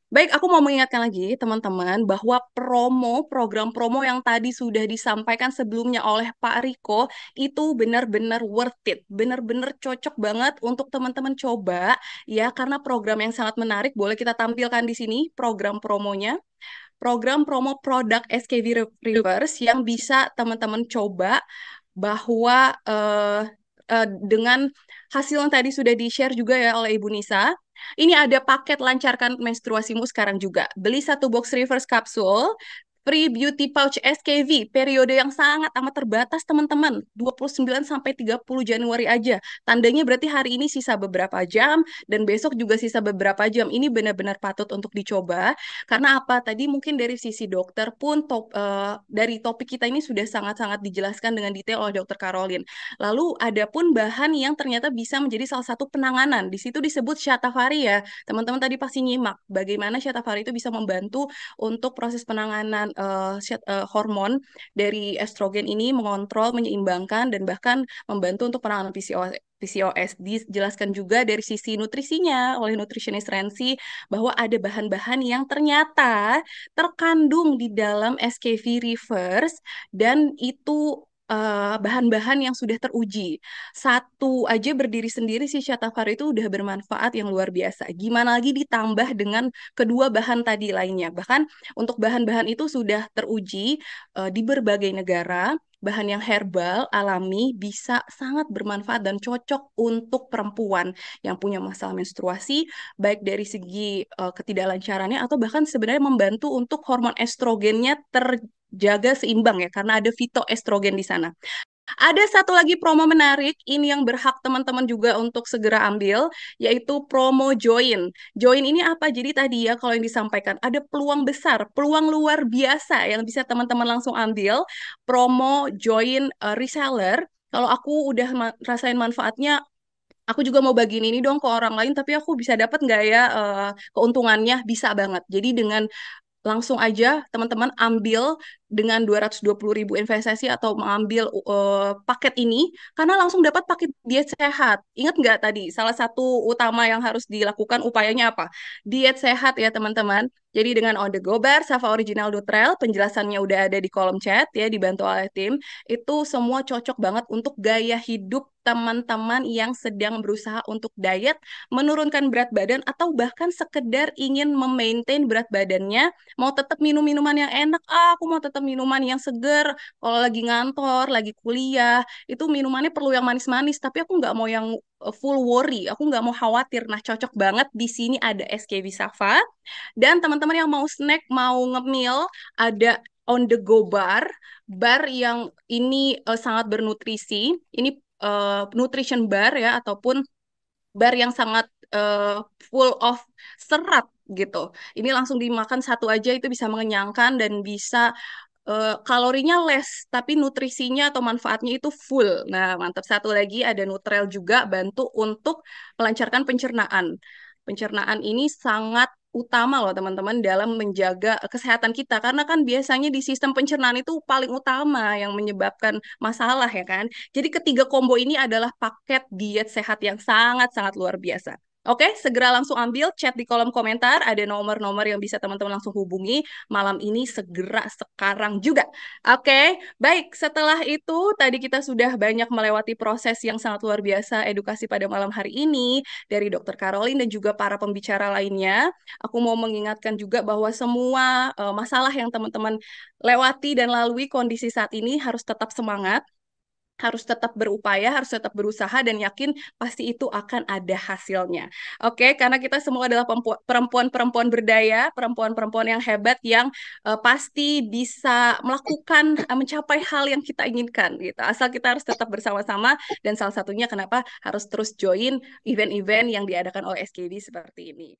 Baik, aku mau mengingatkan lagi teman-teman bahwa program promo yang tadi sudah disampaikan sebelumnya oleh Pak Riko itu benar-benar worth it, benar-benar cocok banget untuk teman-teman coba ya karena program yang sangat menarik. Boleh kita tampilkan di sini program promonya. Program promo produk SKV Reverse yang bisa teman-teman coba bahwa dengan hasil yang tadi sudah di-share juga ya oleh Ibu Nisa, ini ada paket lancarkan menstruasimu sekarang juga. Beli satu box reverse capsule, free beauty pouch SKV, periode yang sangat amat terbatas teman-teman, 29 sampai 30 Januari aja. Tandanya berarti hari ini sisa beberapa jam, dan besok juga sisa beberapa jam. Ini benar-benar patut untuk dicoba, karena apa? Tadi mungkin dari sisi dokter pun, dari topik kita ini sudah sangat-sangat dijelaskan dengan detail oleh Dokter Caroline. Lalu ada pun bahan yang ternyata bisa menjadi salah satu penanganan. Di situ disebut Shatavari ya. Teman-teman tadi pasti nyimak bagaimana Shatavari itu bisa membantu untuk proses penanganan hormon dari estrogen ini, mengontrol, menyeimbangkan, dan bahkan membantu untuk penanganan PCOS. Dijelaskan juga dari sisi nutrisinya oleh nutritionist Rensi bahwa ada bahan-bahan yang ternyata terkandung di dalam SKV reverse, dan itu bahan-bahan yang sudah teruji. Satu aja berdiri sendiri si Shatavari itu udah bermanfaat yang luar biasa. Gimana lagi ditambah dengan kedua bahan tadi lainnya. Bahkan untuk bahan-bahan itu sudah teruji di berbagai negara. Bahan yang herbal, alami, bisa sangat bermanfaat dan cocok untuk perempuan yang punya masalah menstruasi, baik dari segi ketidaklancarannya atau bahkan sebenarnya membantu untuk hormon estrogennya terjaga seimbang ya, karena ada fitoestrogen di sana. Ada satu lagi promo menarik, ini yang berhak teman-teman juga untuk segera ambil, yaitu promo join. Join ini apa? Jadi tadi ya, kalau yang disampaikan, ada peluang besar, peluang luar biasa yang bisa teman-teman langsung ambil, promo join reseller. Kalau aku udah rasain manfaatnya, aku juga mau bagiin ini dong ke orang lain, tapi aku bisa dapat nggak ya keuntungannya? Bisa banget. Jadi dengan langsung aja teman-teman ambil dengan 220.000 investasi atau mengambil paket ini, karena langsung dapat paket diet sehat. Ingat nggak tadi, salah satu utama yang harus dilakukan upayanya apa? Diet sehat ya teman-teman. Jadi dengan On The Go Bar, Safa Original Nutrel, penjelasannya udah ada di kolom chat ya, dibantu oleh tim. Itu semua cocok banget untuk gaya hidup teman-teman yang sedang berusaha untuk diet, menurunkan berat badan, atau bahkan sekedar ingin memaintain berat badannya, mau tetap minum minuman yang enak, aku mau tetap minuman yang seger, kalau lagi ngantor, lagi kuliah, itu minumannya perlu yang manis-manis, tapi aku nggak mau yang full worry, aku nggak mau khawatir. Nah, cocok banget di sini ada SKB Safa, dan teman-teman yang mau snack, mau ngemil, ada On The Go Bar, bar yang ini sangat bernutrisi, ini nutrition bar ya, ataupun bar yang sangat full of serat gitu. Ini langsung dimakan satu aja itu bisa mengenyangkan dan bisa kalorinya less, tapi nutrisinya atau manfaatnya itu full. Nah, mantap. Satu lagi ada Nutrel juga, bantu untuk melancarkan pencernaan. Pencernaan ini sangat utama loh teman-teman dalam menjaga kesehatan kita, karena kan biasanya di sistem pencernaan itu paling utama yang menyebabkan masalah ya kan. Jadi ketiga combo ini adalah paket diet sehat yang sangat-sangat luar biasa. Oke, segera langsung ambil, chat di kolom komentar, ada nomor-nomor yang bisa teman-teman langsung hubungi malam ini, segera sekarang juga. Oke, baik. Setelah itu, tadi kita sudah banyak melewati proses yang sangat luar biasa edukasi pada malam hari ini dari Dokter Caroline dan juga para pembicara lainnya. Aku mau mengingatkan juga bahwa semua masalah yang teman-teman lewati dan lalui kondisi saat ini harus tetap semangat, harus tetap berupaya, harus tetap berusaha, dan yakin pasti itu akan ada hasilnya. Oke, karena kita semua adalah perempuan-perempuan berdaya, perempuan-perempuan yang hebat, yang pasti bisa melakukan, mencapai hal yang kita inginkan gitu. Asal kita harus tetap bersama-sama, dan salah satunya kenapa harus terus join event-event yang diadakan oleh SKD seperti ini.